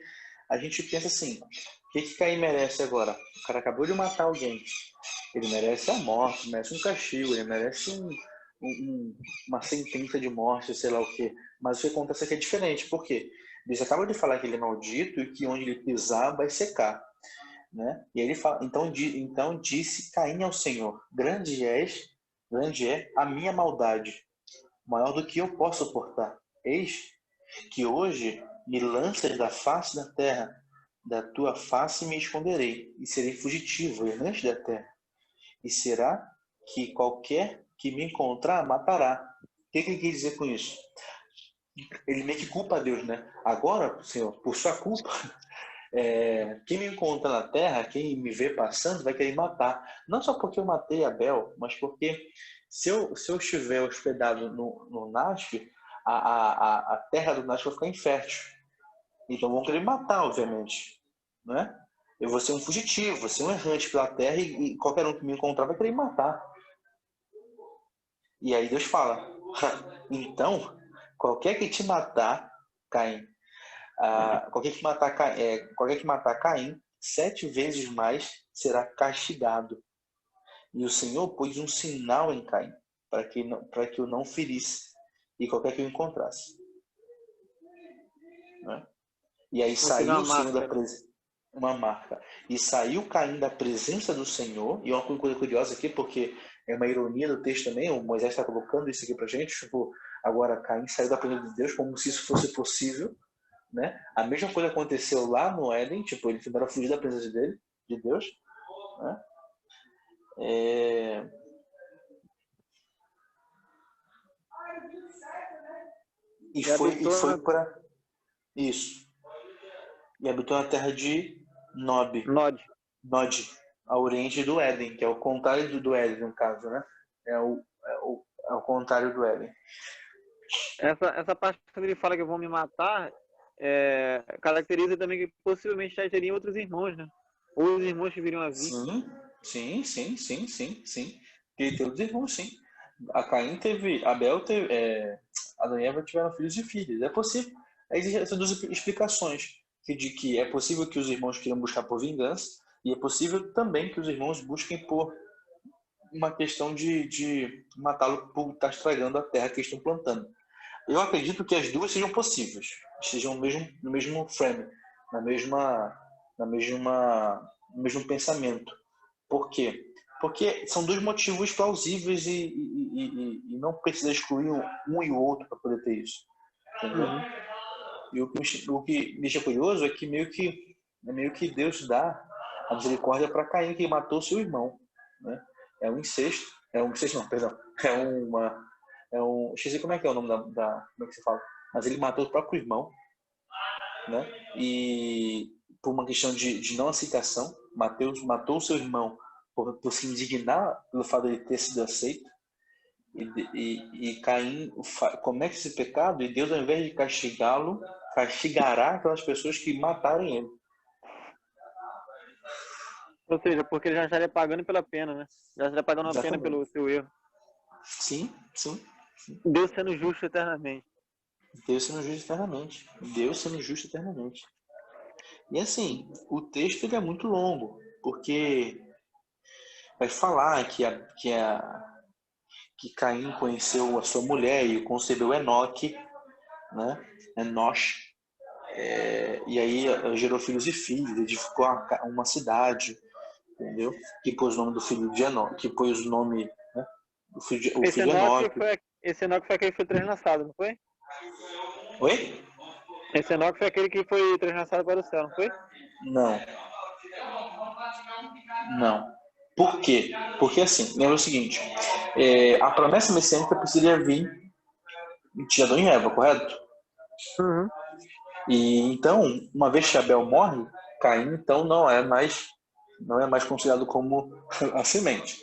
a gente pensa assim, o que Caim merece agora? O cara acabou de matar alguém. Ele merece a morte, merece um castigo, ele merece uma sentença de morte, sei lá o quê. Mas o que acontece aqui é diferente, por quê? Deus acaba de falar que ele é maldito e que onde ele pisar vai secar, né? E aí ele fala, então disse Caim ao Senhor, grande é a minha maldade, maior do que eu posso suportar. Eis que hoje me lanças da face da terra, da tua face me esconderei, e serei fugitivo, errante da terra. E será que qualquer que me encontrar matará. O que ele quer dizer com isso? Ele meio que culpa a Deus, né? Agora, Senhor, por sua culpa, quem me encontra na terra, quem me vê passando, vai querer matar. Não só porque eu matei Abel, mas porque se eu estiver hospedado no Nasf, a terra do Nasf vai ficar infértil. Então vão querer me matar, obviamente. Né? Eu vou ser um fugitivo, vou ser um errante pela terra e qualquer um que me encontrar vai querer me matar. E aí Deus fala, então, qualquer que te matar, Caim, qualquer que matar Caim, 7 vezes mais será castigado. E o Senhor pôs um sinal em Caim, para que eu não ferisse, e qualquer que eu encontrasse. Né? E aí Não seria saiu uma o Senhor da marca, né? presença, uma marca. E saiu Caim da presença do Senhor, e é uma coisa curiosa aqui, porque é uma ironia do texto também, o Moisés está colocando isso aqui pra gente, tipo, agora Caim saiu da presença de Deus como se isso fosse possível, né? A mesma coisa aconteceu lá no Éden, tipo, ele tentaram fugir da presença dele, de Deus, né? E foi para isso. E habitou na terra de Nod. Nod, ao oriente do Éden, que é o contrário do Éden, no caso, né? É o contrário do Éden. Essa parte quando ele fala que vão me matar, caracteriza também que possivelmente já teriam outros irmãos, né? Ou os irmãos que viriam a vir. Sim, Sim, sim, sim, sim, sim. Ele teve os irmãos, sim. A Caim teve, Abel teve, Adão e Eva tiveram filhos e filhas. É possível. Existem essas duas explicações, de que é possível que os irmãos queiram buscar por vingança e é possível também que os irmãos busquem por uma questão de matá-lo por estar estragando a terra que eles estão plantando. Eu acredito que as duas sejam possíveis, estejam no mesmo frame, na mesma, no mesmo pensamento. Por quê? Porque são dois motivos plausíveis e não precisa excluir um e o outro para poder ter isso. Entendeu? Uhum. E o que me deixa curioso é que meio que Deus dá a misericórdia para Caim, que matou seu irmão. Né? É um incesto. É um incesto, não, perdão. É uma. Esqueci como é que é o nome como é que se fala? Mas ele matou o próprio irmão, né? E por uma questão de não aceitação, Mateus matou o seu irmão por se indignar pelo fato de ele ter sido aceito. E Caim comete esse pecado e Deus, ao invés de castigá-lo, castigará aquelas pessoas que matarem ele. Ou seja, porque ele já estaria pagando pela pena, né? Já estaria pagando a pena Exatamente. pelo seu erro. Sim, sim. Deus sendo justo eternamente. Deus sendo justo eternamente. Deus sendo justo eternamente. E assim, o texto ele é muito longo, porque vai falar que Caim conheceu a sua mulher e concebeu Enoque, né? Enosh. E aí gerou filhos e filhas, edificou uma cidade, entendeu? Que pôs o nome do filho de Enoque, que pôs o nome, né? O Esse filho Enoque Enoque. foi, esse Enoque foi aquele que foi translançado, não foi? Oi? Esse Enoque foi aquele que foi translançado para o céu, não foi? Não, não. Por quê? Porque assim, lembra o seguinte, a promessa messiânica precisaria vir de Adão e Eva, correto? Uhum. E então, uma vez que Abel morre, Caim então não é mais considerado como a semente.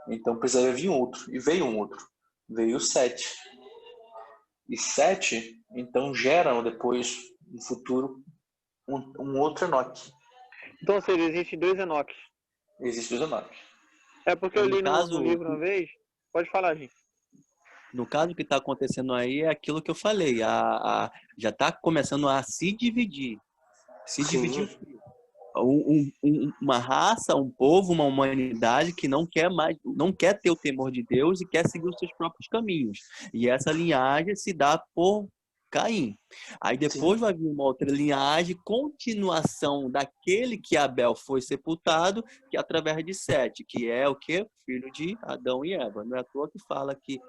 Então precisaria vir outro. E veio um outro. Veio Sete. E Sete, então, geram depois, no futuro, um outro Enoque. Então, ou seja, existem dois Enoques. Existem dois Enoques. É porque eu No li no caso, livro uma vez. Pode falar, gente. no caso, o que está acontecendo aí é aquilo que eu falei. Já está começando a se dividir. Se dividir Sim. o quê? Uma raça, um povo, uma humanidade que não quer mais, não quer ter o temor de Deus e quer seguir os seus próprios caminhos. E essa linhagem se dá por Caim. Aí Sim. depois vai vir uma outra linhagem, continuação daquele que Abel foi sepultado, que é através de Sete, que é o quê? Filho de Adão e Eva. Não é à toa que fala que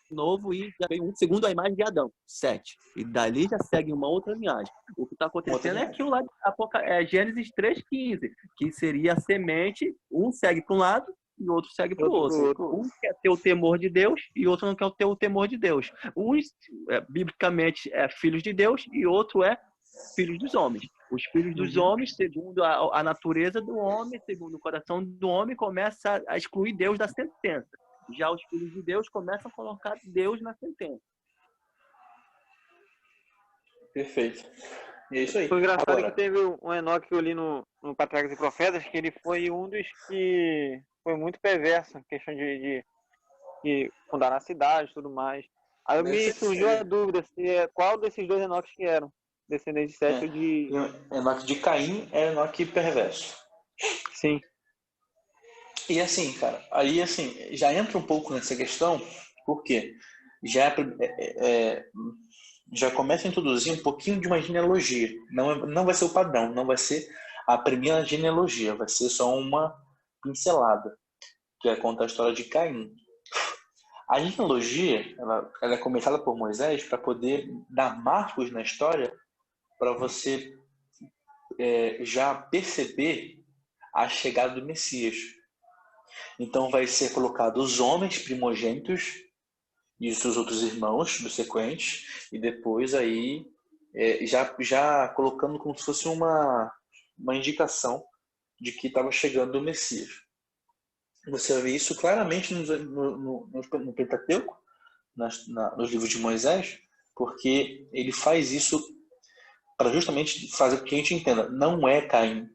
novo e já veio um segundo a imagem de Adão, 7. E dali já segue uma outra linhagem. O que está acontecendo é aquilo lá de Gênesis 3,15, que seria a semente, um segue para um lado e o outro segue para o outro. Um quer ter o temor de Deus e o outro não quer ter o temor de Deus. Uns, biblicamente, é filhos de Deus e outro é filhos dos homens. Os filhos dos homens, segundo a natureza do homem, segundo o coração do homem, começa a excluir Deus da sentença. Já os filhos de Deus começam a colocar Deus na sentença. Perfeito. E é isso aí. O engraçado Agora, é que teve um Enoque que eu li no Patriarcas e Profetas, que ele foi um dos que foi muito perverso, em questão de fundar a cidade e tudo mais. Aí me surgiu a dúvida se qual desses dois Enoques que eram, descendentes de Sete ou de... Enoque de Caim é Enoque perverso. Sim. E assim, cara, aí assim, já entra um pouco nessa questão, porque já, já começa a introduzir um pouquinho de uma genealogia. Não vai ser o padrão, não vai ser a primeira genealogia, vai ser só uma pincelada, que é contar a história de Caim. A genealogia, ela é começada por Moisés para poder dar marcos na história para você já perceber a chegada do Messias. Então vai ser colocado os homens primogênitos e os seus outros irmãos subsequentes, e depois aí já colocando como se fosse uma indicação de que estava chegando o Messias. Você vê isso claramente no Pentateuco, nos livros de Moisés, porque ele faz isso para justamente fazer com que a gente entenda, não é Caim,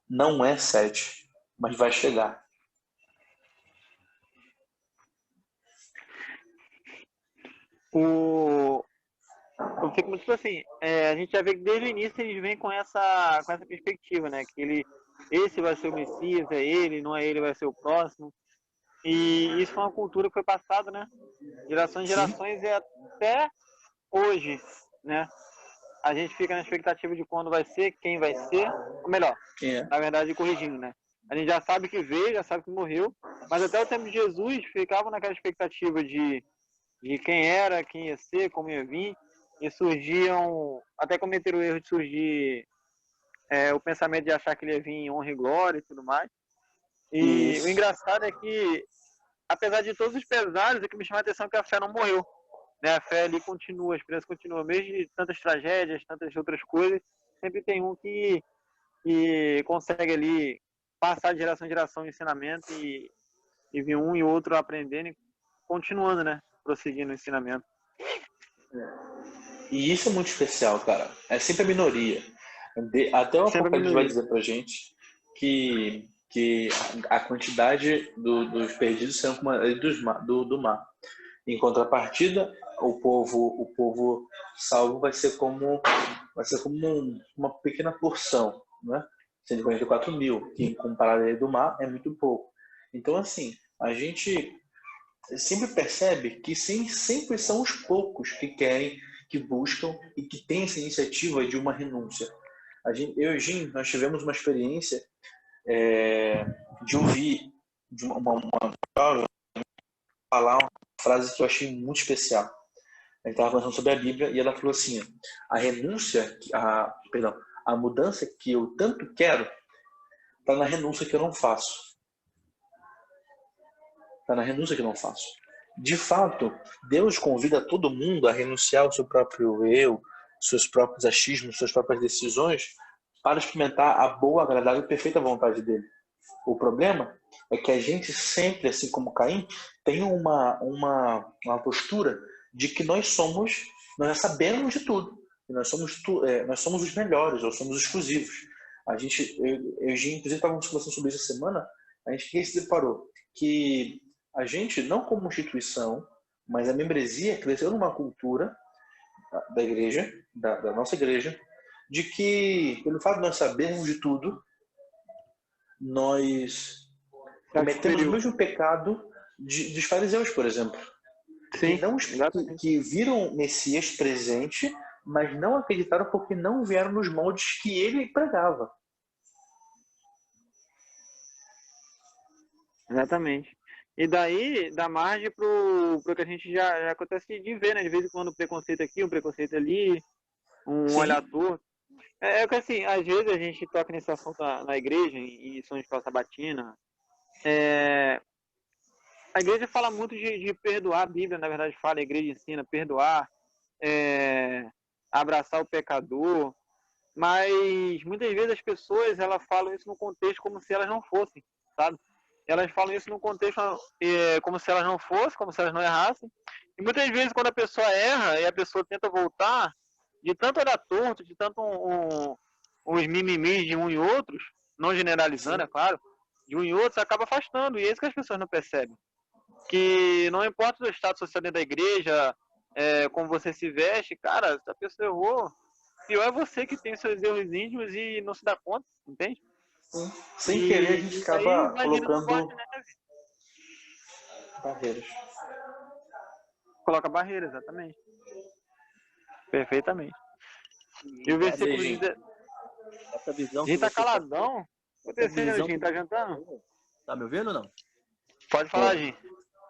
não é 7, mas vai chegar. Eu fico muito assim, a gente já vê que desde o início eles vêm com essa perspectiva, né? Que esse vai ser o Messias, é ele, não é ele, vai ser o próximo. E isso foi uma cultura que foi passada, né? Gerações e Sim. gerações e até hoje, né? A gente fica na expectativa de quando vai ser, quem vai ser, ou melhor, na verdade, corrigindo, né? A gente já sabe que veio, já sabe que morreu, mas até o tempo de Jesus ficava naquela expectativa de quem era, quem ia ser, como ia vir, e surgiam, até cometeram o erro de surgir o pensamento de achar que ele ia vir em honra e glória e tudo mais. E Isso. o engraçado é que, apesar de todos os pesares, o que me chama a atenção é que a fé não morreu. Né? A fé ali continua, a esperança continua, mesmo de tantas tragédias, tantas outras coisas, sempre tem um que consegue ali passar de geração em geração o ensinamento e vir um e outro aprendendo e continuando, né? Prosseguindo o ensinamento. E isso é muito especial, cara. É sempre a minoria. Até o Apocalipse vai dizer pra gente que a quantidade dos perdidos serão como a do mar. Em contrapartida, o povo salvo vai ser como uma pequena porção, né? 144 mil, que comparado ao do mar é muito pouco. Então, assim, a gente sempre percebe que sempre são os poucos que querem, que buscam e que têm essa iniciativa de uma renúncia. Eu e o Jim, nós tivemos uma experiência de ouvir de uma falar uma frase que eu achei muito especial. A gente estava conversando sobre a Bíblia e ela falou assim: a mudança que eu tanto quero está na renúncia que eu não faço. Está na renúncia que eu não faço. De fato, Deus convida todo mundo a renunciar ao seu próprio eu, seus próprios achismos, suas próprias decisões, para experimentar a boa, agradável e perfeita vontade dele. O problema é que a gente sempre, assim como Caim, tem uma postura de que nós já sabemos de tudo. Nós somos os melhores, ou somos exclusivos. Eu e o Gin, inclusive, estávamos conversando sobre isso essa semana. A gente se deparou que a gente, não como instituição, mas a membresia cresceu numa cultura da igreja, da nossa igreja, de que, pelo fato de nós sabermos de tudo, nós cometemos o mesmo pecado dos fariseus, por exemplo. Sim, que viram Messias presente, mas não acreditaram porque não vieram nos moldes que ele pregava. Exatamente. E daí dá margem pro que a gente já acontece de ver, né? De vez em quando um preconceito aqui, um preconceito ali, um olhar torto. É que assim, às vezes a gente toca nesse assunto na igreja, em São João Sabatina. A igreja fala muito de perdoar, a Bíblia, na verdade, fala, a igreja ensina perdoar, abraçar o pecador, mas muitas vezes as pessoas elas falam isso no contexto como se elas não fossem, sabe? Elas falam isso no contexto como se elas não fossem, como se elas não errassem. E muitas vezes quando a pessoa erra e a pessoa tenta voltar, de tanto olhar torto, de tanto os mimimis de um e outros, não generalizando, é claro, de um e outros, acaba afastando. E é isso que as pessoas não percebem. Que não importa o estado social dentro da igreja, como você se veste, cara, se a pessoa errou, pior é você que tem seus erros íntimos e não se dá conta, entende? Sim. Sem querer, a gente acaba colocando barreiras. Coloca barreiras, exatamente. Perfeitamente. E o versículo diz... Essa visão Gente, tá caladão? Acontecendo, gente, tá jantando? Tá me ouvindo ou não? Pode falar, gente.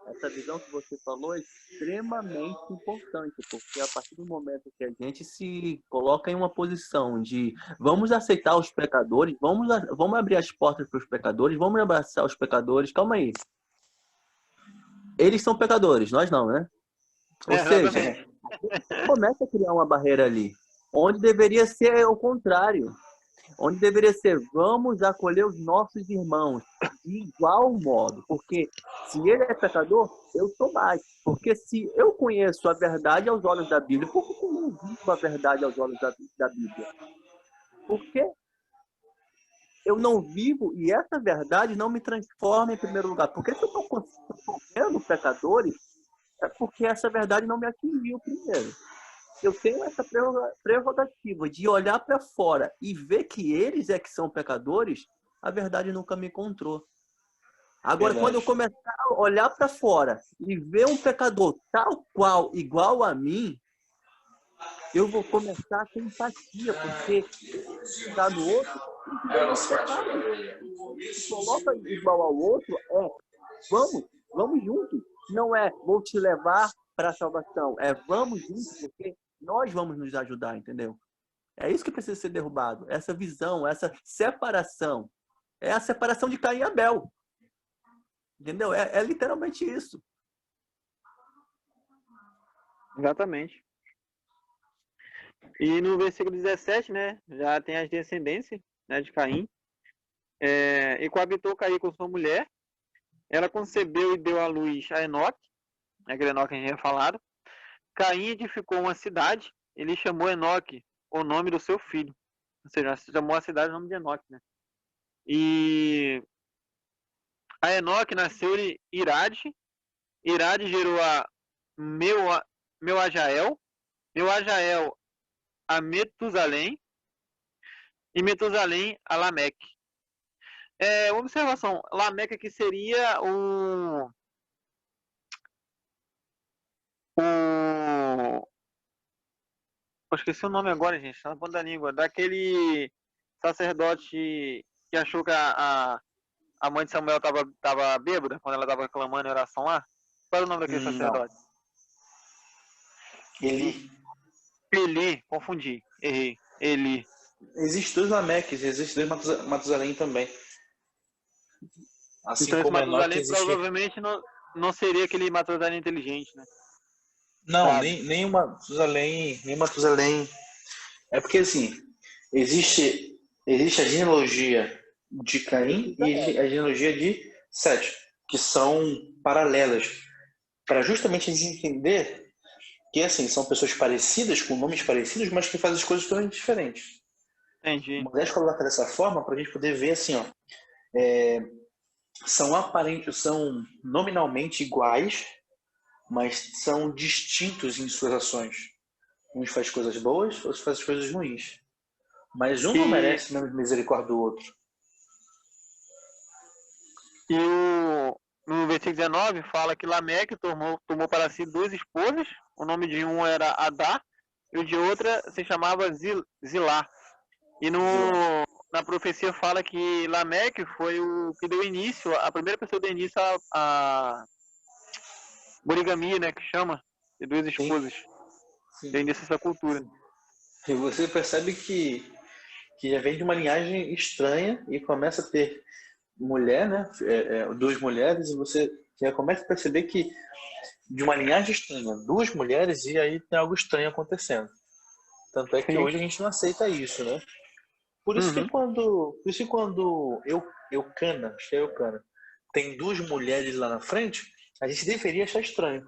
Essa visão que você falou é extremamente importante, porque a partir do momento que a gente se coloca em uma posição de vamos aceitar os pecadores, vamos abrir as portas para os pecadores, vamos abraçar os pecadores, calma aí. Eles são pecadores, nós não, né? Ou seja, começa a criar uma barreira ali, onde deveria ser o contrário. Onde deveria ser, vamos acolher os nossos irmãos de igual modo. Porque se ele é pecador, eu sou mais. Porque se eu conheço a verdade aos olhos da Bíblia, por que eu não vivo a verdade aos olhos da Bíblia? Porque eu não vivo e essa verdade não me transforma em primeiro lugar. Porque se eu estou conhecendo pecadores, é porque essa verdade não me atingiu primeiro. Eu tenho essa prerrogativa de olhar para fora e ver que eles é que são pecadores, a verdade nunca me encontrou. Agora, quando eu começar a olhar para fora e ver um pecador tal qual, igual a mim, eu vou começar a ter empatia, porque está no outro, os mesmos pecados. Se coloca igual ao outro, vamos juntos. Não é vou te levar para a salvação, é vamos juntos, porque nós vamos nos ajudar, entendeu? É isso que precisa ser derrubado, essa visão, essa separação. É a separação de Caim e Abel. Entendeu? É literalmente isso. Exatamente. E no versículo 17, né, já tem as descendências, né, de Caim. E coabitou Caim com sua mulher. Ela concebeu e deu à luz a Enoque, aquele Enoque que a gente tinha falado. Caim edificou uma cidade, ele chamou Enoque o nome do seu filho. Ou seja, chamou a cidade o nome de Enoque, né? E a Enoque nasceu Irade. Irade gerou a Meuajael. Meuajael a Metusalém. E Metusalém a Lameque. Uma observação, Lameque aqui seria eu esqueci o nome agora, gente, tá na ponta da língua. Daquele sacerdote que achou que a mãe de Samuel tava bêbada quando ela tava clamando em oração lá. Qual era o nome daquele sacerdote? Eli, confundi, errei. Eli. Existem dois Lameques, existem dois Matusalém também. Assim então, como esse Matusalém provavelmente não seria aquele Matusalém inteligente, né? Não, nem o Matusalém, nem Matusalém. É porque assim, existe a genealogia de Caim e a genealogia de Sete, que são paralelas, para justamente a gente entender que assim, são pessoas parecidas, com nomes parecidos, mas que fazem as coisas totalmente diferentes. Entendi. Mas colocar dessa forma para a gente poder ver assim, ó, são nominalmente iguais, mas são distintos em suas ações. Uns faz coisas boas, outros faz coisas ruins. Mas um não merece menos misericórdia do outro. E no versículo 19 fala que Lameque tomou para si duas esposas. O nome de um era Adá e o de outra se chamava Zilá. E na profecia fala que Lameque foi o que deu início, a primeira pessoa que deu início a poligamia, né, que chama, de duas esposas. Sim. Deu início a essa cultura. E você percebe que já vem de uma linhagem estranha e começa a ter mulher, né, duas mulheres, e você já começa a perceber que de uma linhagem estranha, duas mulheres, e aí tem algo estranho acontecendo. Tanto é que hoje a gente não aceita isso, né? Por isso que quando Eucana tem duas mulheres lá na frente, a gente deveria achar estranho.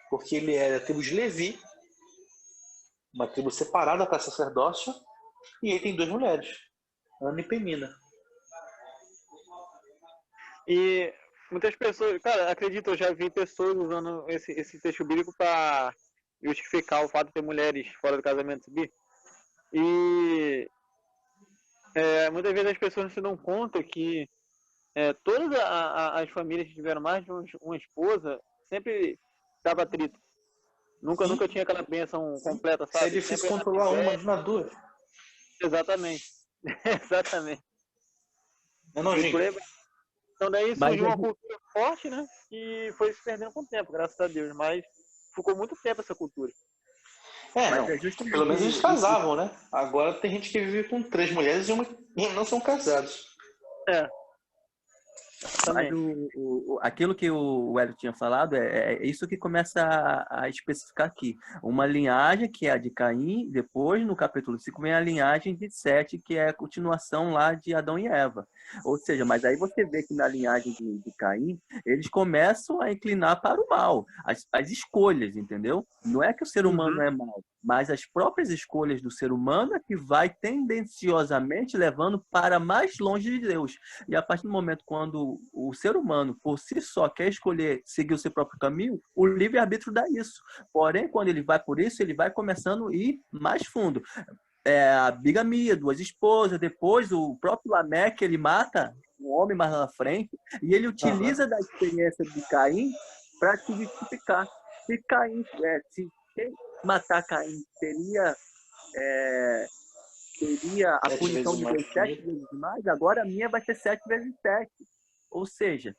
Porque ele era a tribo de Levi, uma tribo separada para sacerdócio, e ele tem duas mulheres, Ana e Penina. E muitas pessoas, cara, acredito, eu já vi pessoas usando esse texto bíblico para justificar o fato de ter mulheres fora do casamento, sabia? E muitas vezes as pessoas não se dão conta que todas as famílias que tiveram mais de uma esposa sempre dava atrito. Nunca tinha aquela bênção completa, sabe? É difícil sempre controlar uma, imagina duas. Exatamente. Exatamente. Não, gente. Então daí surgiu uma cultura forte, né? E foi se perdendo com o tempo, graças a Deus. Mas ficou muito tempo essa cultura. Pelo menos eles casavam, né? Agora tem gente que vive com 3 mulheres e não são casados. Mas aquilo que o Hélio tinha falado é isso que começa a especificar aqui. Uma linhagem que é a de Caim, depois no capítulo 5 vem a linhagem de Sete, que é a continuação lá de Adão e Eva. Ou seja, mas aí você vê que na linhagem de Caim, eles começam a inclinar para o mal, as escolhas, entendeu? Não é que o ser humano Uhum. é mau, mas as próprias escolhas do ser humano é que vai tendenciosamente levando para mais longe de Deus. E a partir do momento quando o ser humano, por si só, quer escolher seguir o seu próprio caminho, o livre-arbítrio dá isso. Porém, quando ele vai por isso, ele vai começando a ir mais fundo. A bigamia, duas esposas, depois o próprio Lameque, ele mata um homem mais na frente, e ele utiliza da experiência de Caim para se justificar. Se Caim, se quem matar Caim seria a 7 punição vezes de mais Deus que 7 vezes mais, agora a minha vai ser 7 vezes 7. Ou seja,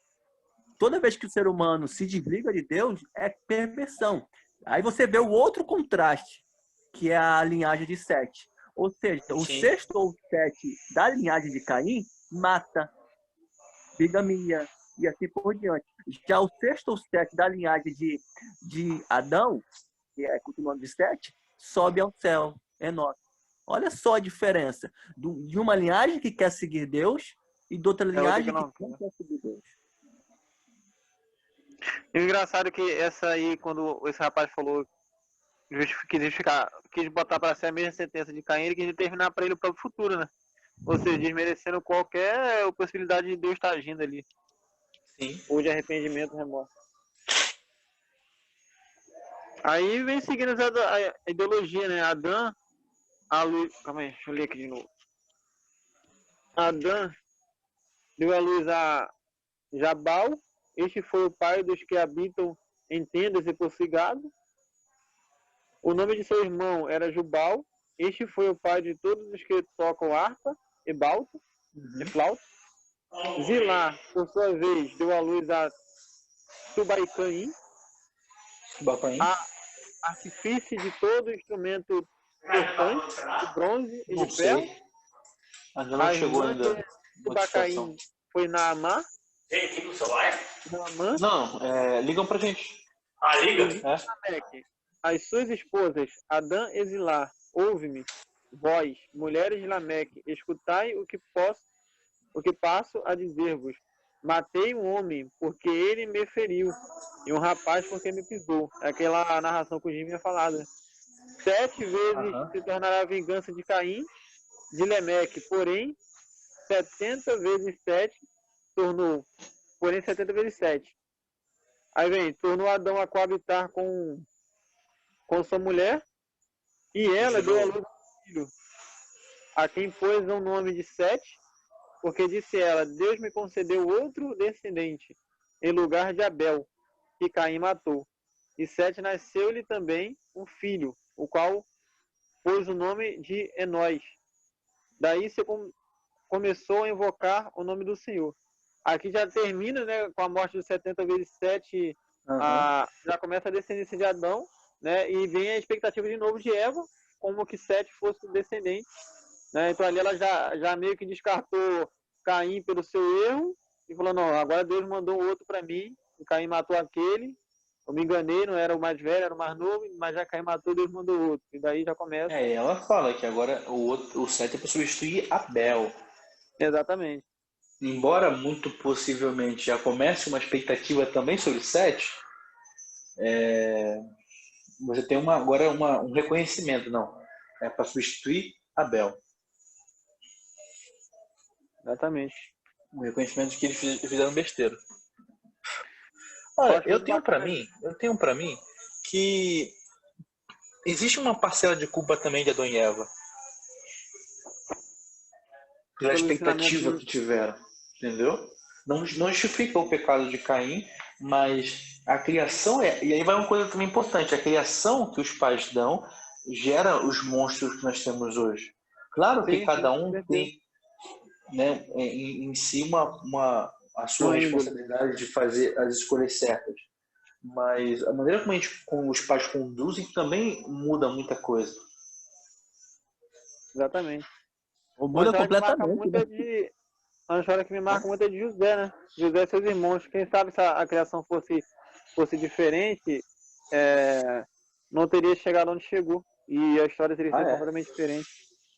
toda vez que o ser humano se desliga de Deus, é perversão. Aí você vê o outro contraste, que é a linhagem de Sete. Ou seja, o Sim. sexto ou sete da linhagem de Caim mata, bigamia e assim por diante. Já o sexto ou sete da linhagem de Adão, que é continuando de Sete, sobe ao céu, Enoque. Olha só a diferença de uma linhagem que quer seguir Deus e de outra É outra que linhagem que não. não quer seguir Deus. E o engraçado é que essa aí, quando esse rapaz falou, quis botar para ser a mesma sentença de Caim, ele quis determinar para ele o próprio futuro, né? Ou seja, desmerecendo qualquer possibilidade de Deus estar agindo ali, Sim. ou de arrependimento, remorso. Aí vem seguindo a ideologia, né? Adão, a luz. Calma aí, deixa eu ler aqui de novo. Adão deu a luz a Jabal, este foi o pai dos que habitam em tendas e por gado. O nome de seu irmão era Jubal, este foi o pai de todos os que tocam harpa e balto e flauta. Zilá, por sua vez, deu a luz a Tubaicaim, a artifício de todo instrumento cortante, de bronze e Não de ferro. sei. Ainda A não chegou irmã ainda de a notificação. Tubacaim foi Naamã. Naamã. Não, ligam pra gente. Filho É? de Lameque, as suas esposas, Adã e Zilá, ouve-me, vós, mulheres de Lameque, escutai o que passo a dizer-vos. Matei um homem, porque ele me feriu, e um rapaz, porque me pisou. É aquela narração que o Jimmy tinha falado. Né? 7 vezes se tornará a vingança de Caim, de Lemeque, porém, 70 vezes 7 tornou, porém 70 vezes 7. Aí vem, tornou Adão a coabitar com sua mulher, e ela deu a luz ao filho, a quem pôs o nome de Sete, porque disse ela, Deus me concedeu outro descendente, em lugar de Abel, que Caim matou. E Sete nasceu-lhe também um filho, o qual pôs o nome de Enós. Daí se começou a invocar o nome do Senhor. Aqui já termina, né, com a morte de 70 vezes 7, já começa a descendência de Adão, né, e vem a expectativa de novo de Eva, como que Sete fosse o descendente. Né, então ali ela já meio que descartou Caim pelo seu erro e falou, não, agora Deus mandou outro para mim, o Caim matou aquele, eu me enganei, não era o mais velho, era o mais novo, mas já Caim matou, Deus mandou outro. E daí já começa. Ela fala que agora o 7 é para substituir Abel. Exatamente. Embora muito possivelmente já comece uma expectativa também sobre 7, você tem agora um reconhecimento, não. É para substituir Abel. Exatamente. Um reconhecimento de que eles fizeram besteira. Olha, eu tenho para mim que existe uma parcela de culpa também de Adão e Eva. Pela expectativa que tiveram, entendeu? Não justifica o pecado de Caim, mas a criação e aí vai uma coisa também importante, a criação que os pais dão gera os monstros que nós temos hoje. Claro que cada um tem, né, em si a sua responsabilidade de fazer as escolhas certas, mas a maneira como os pais conduzem também muda muita coisa. Exatamente. Muda completamente. Uma história que me marca muito é de José, né? José e seus irmãos. Quem sabe se a criação fosse diferente, não teria chegado onde chegou. E a história teria sido completamente diferente.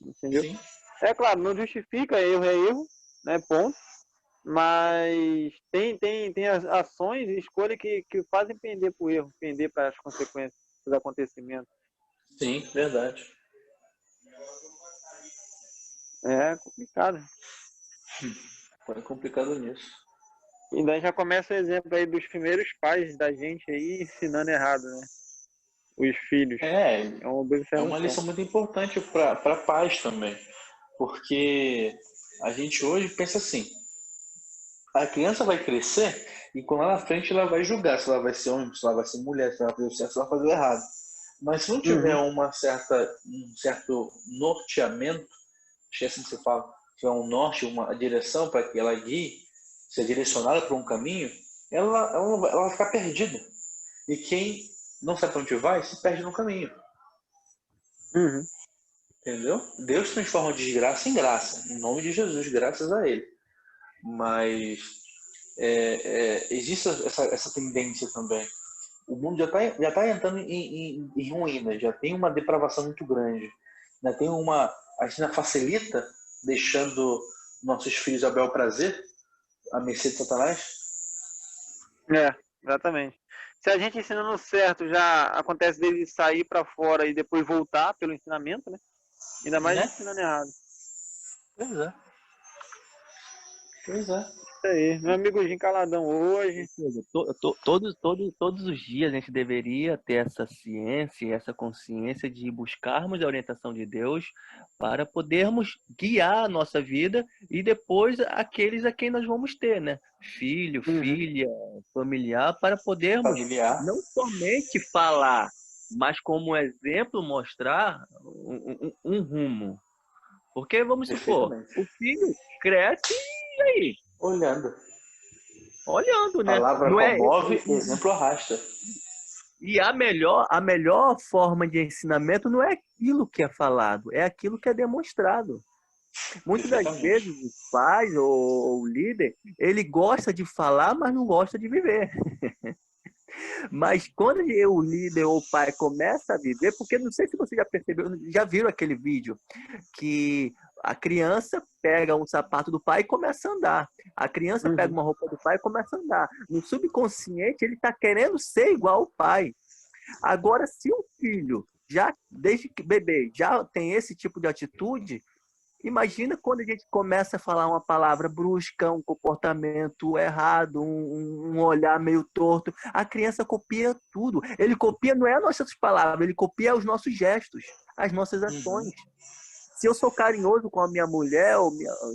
Entendeu? Sim. É claro, não justifica, erro é erro, né? Ponto. Mas tem as ações e escolhas que fazem pender para o erro, pender para as consequências dos acontecimentos. Sim, verdade. É complicado. Foi complicado nisso. E daí já começa o exemplo aí dos primeiros pais da gente aí ensinando errado, né? Os filhos. É, É uma é uma observação. lição muito importante para pais também. Porque a gente hoje pensa assim, a criança vai crescer e quando lá na frente ela vai julgar se ela vai ser homem, se ela vai ser mulher, se ela vai fazer o certo, se ela vai fazer o errado. Mas se não tiver Uhum. um certo norteamento, acho que é assim que se fala, tiver um norte, uma direção para que ela guie, ser direcionada para um caminho, ela vai ficar perdida. E quem não sabe para onde vai, se perde no caminho. Uhum. Entendeu? Deus transforma desgraça em graça, em nome de Jesus, graças a Ele. Mas existe essa tendência também. O mundo já tá entrando em ruínas, já tem uma depravação muito grande. Já tem a gente ainda facilita, deixando nossos filhos a bel prazer, a mercê de Satanás. É, exatamente. Se a gente ensinando certo, já acontece dele sair para fora e depois voltar pelo ensinamento, né? Ainda mais Né? ensinando errado. Pois é. Pois é. Isso aí. Meu amigo Jim caladão hoje. Todos os dias a gente deveria ter essa ciência, essa consciência de buscarmos a orientação de Deus para podermos guiar a nossa vida e depois aqueles a quem nós vamos ter, né? Filho, Uhum. filha, familiar, para podermos Familiar. não somente falar, mas como exemplo mostrar um rumo. Porque, vamos supor, Perfeitamente. o filho cresce e aí? Olhando. Olhando, né? Palavra Não é comove, exemplo arrasta. e a melhor forma de ensinamento não é aquilo que é falado, é aquilo que é demonstrado. Muitas das Perfeitamente. vezes o pai ou o líder, ele gosta de falar, mas não gosta de viver. Mas quando o líder ou o pai começa a viver, porque não sei se você já percebeu, já viram aquele vídeo que a criança pega um sapato do pai e começa a andar. A criança pega Uhum. uma roupa do pai e começa a andar. No subconsciente, ele está querendo ser igual ao pai. Agora, se o filho, já desde que bebê, já tem esse tipo de atitude, imagina quando a gente começa a falar uma palavra brusca, um comportamento errado, um olhar meio torto. A criança copia tudo. Ele copia não é as nossas palavras, ele copia os nossos gestos, as nossas Uhum. ações. Se eu sou carinhoso com a minha mulher,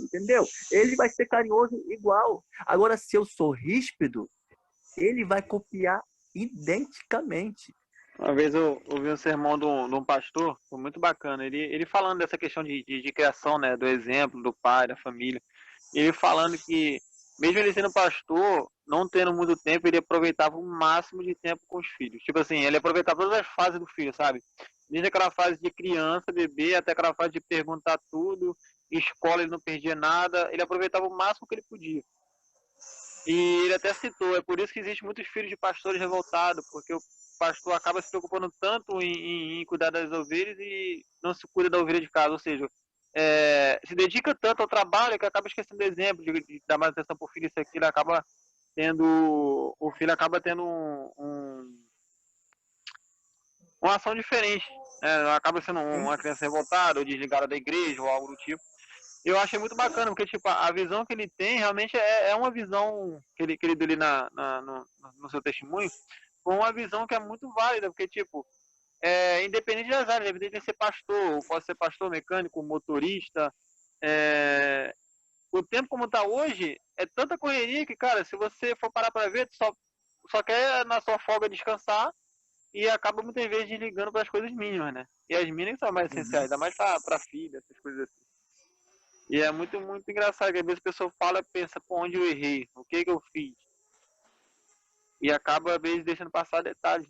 entendeu? Ele vai ser carinhoso igual. Agora, se eu sou ríspido, ele vai copiar identicamente. Uma vez eu ouvi um sermão de um pastor, foi muito bacana. Ele falando dessa questão de criação, né? Do exemplo, do pai, da família. Ele falando que, mesmo ele sendo pastor, não tendo muito tempo, ele aproveitava o máximo de tempo com os filhos. Tipo assim, ele aproveitava todas as fases do filho, sabe? Desde aquela fase de criança, bebê, até aquela fase de perguntar tudo, escola ele não perdia nada, ele aproveitava o máximo que ele podia. E ele até citou, é por isso que existe muitos filhos de pastores revoltados, porque o pastor acaba se preocupando tanto em cuidar das ovelhas e não se cuida da ovelha de casa, ou seja, se dedica tanto ao trabalho que acaba esquecendo do exemplo, de dar mais atenção para o filho, isso aqui, ele acaba tendo, o filho acaba tendo uma ação diferente, né? Acaba sendo uma criança revoltada ou desligada da igreja ou algo do tipo. Eu achei muito bacana, porque tipo, a visão que ele tem realmente é uma visão que ele deu ali no seu testemunho, com uma visão que é muito válida, porque tipo, independente das áreas, independente de ser pastor, pode ser pastor, mecânico, motorista, o tempo como está hoje, é tanta correria que, cara, se você for parar para ver, tu só quer na sua folga descansar e acaba muitas vezes desligando para as coisas mínimas, né? E as mínimas são mais essenciais, ainda mais para filha, essas coisas assim. E é muito, muito engraçado, que às vezes a pessoa fala e pensa, pô, onde eu errei? O que eu fiz? E acaba, às vezes, deixando passar detalhes.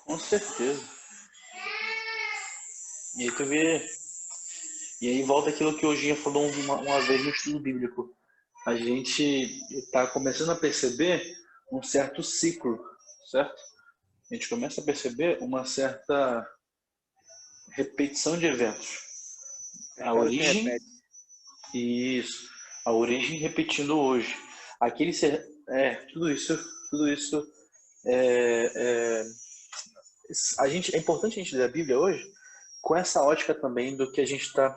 Com certeza. E aí tu vê. E aí volta aquilo que o Ginha falou uma vez no estudo bíblico. A gente está começando a perceber um certo ciclo, certo? A gente começa a perceber uma certa repetição de eventos. A Aquela se origem, repete. Isso. A origem repetindo hoje. Aquele ser... tudo isso é, é, é importante a gente ler a Bíblia hoje com essa ótica também do que a gente está,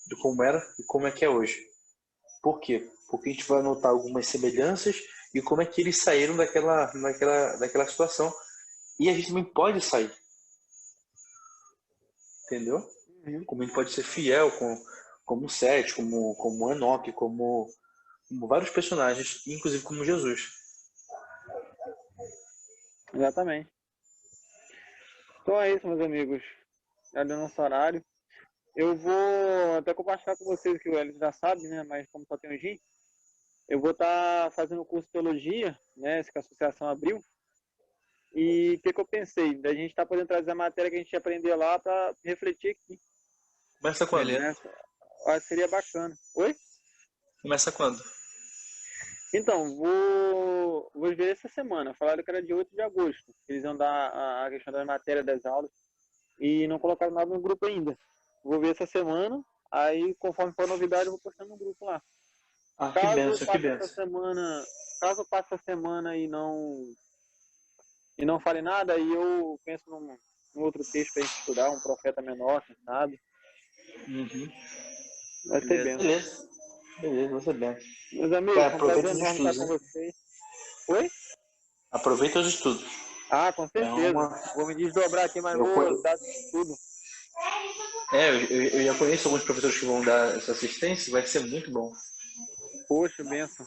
de como era e como é que é hoje. Por quê? Porque a gente vai notar algumas semelhanças e como é que eles saíram daquela situação. E a gente também pode sair. Entendeu? Como a gente pode ser fiel como Sete, como Enoque, como vários personagens, inclusive como Jesus. Exatamente. Então é isso, meus amigos. Já deu nosso horário. Eu vou até compartilhar com vocês que o Hélio já sabe, né? Mas como só tem o Gin, eu vou estar fazendo o curso de teologia, né? Esse que a associação abriu. E o que eu pensei? Da gente estar podendo trazer a matéria que a gente aprendeu lá para refletir aqui. Começa quando? Beleza. Né? Acho que seria bacana. Oi? Começa quando? Então, vou ver essa semana. Falaram que era dia 8 de agosto. Eles iam dar a questão da matéria das aulas e não colocaram nada no grupo ainda. Vou ver essa semana. Aí, conforme for novidade, eu vou postando no grupo lá. Ah, que benção, que benção. Caso eu passe essa semana e não fale nada, aí eu penso num outro texto pra gente estudar, um profeta menor, quem sabe. Uhum. Vai ser bem. Beleza, vai ser bem. Meus amigos, Cara, foi um prazer aproveita os enorme estar estudos, com hein? vocês. Oi? Aproveita os estudos. Ah, com certeza. uma- Vou me desdobrar aqui, mas Eu, vou dar tudo. eu já conheço alguns professores que vão dar essa assistência, vai ser muito bom. Poxa, benção.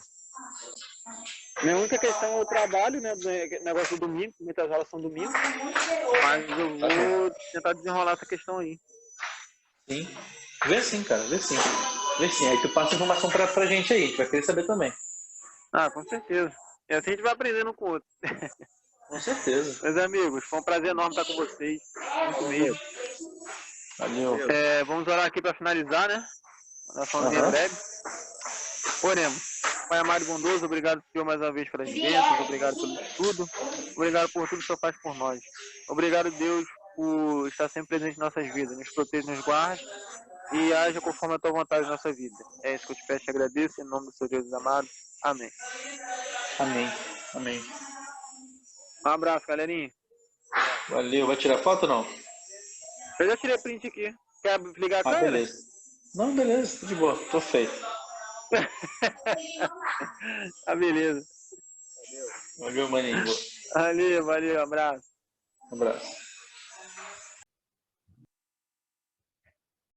Minha única questão é o trabalho, né? Do negócio do domingo, muitas aulas são domingo. Mas eu vou tentar desenrolar essa questão aí. Sim. Vê sim, cara, vê sim. Vê sim. Aí tu passa informação pra gente aí, a gente vai querer saber também. Ah, com certeza. E assim a gente vai aprendendo um com o outro. Com certeza. Meus amigos, foi um prazer enorme estar com vocês. Muito mesmo. Valeu. Vamos orar aqui para finalizar, né? Oraçãozinha breve. Oremos. Pai amado e bondoso, obrigado, Senhor, mais uma vez pelas bênçãos, obrigado pelo estudo, obrigado por tudo que o Senhor faz por nós. Obrigado, Deus, por estar sempre presente em nossas vidas, nos proteja, nos guarde e haja conforme a tua vontade em nossa vida. É isso que eu te peço e te agradeço, em nome do Senhor Jesus amado. Amém. Amém. Amém. Um abraço, galerinha. Valeu. Vai tirar foto ou não? Eu já tirei print aqui. Quer ligar a câmera? Beleza. Não, beleza, tô de boa, tô feito. Ah, beleza. Valeu, maninho. Valeu, abraço. Um abraço.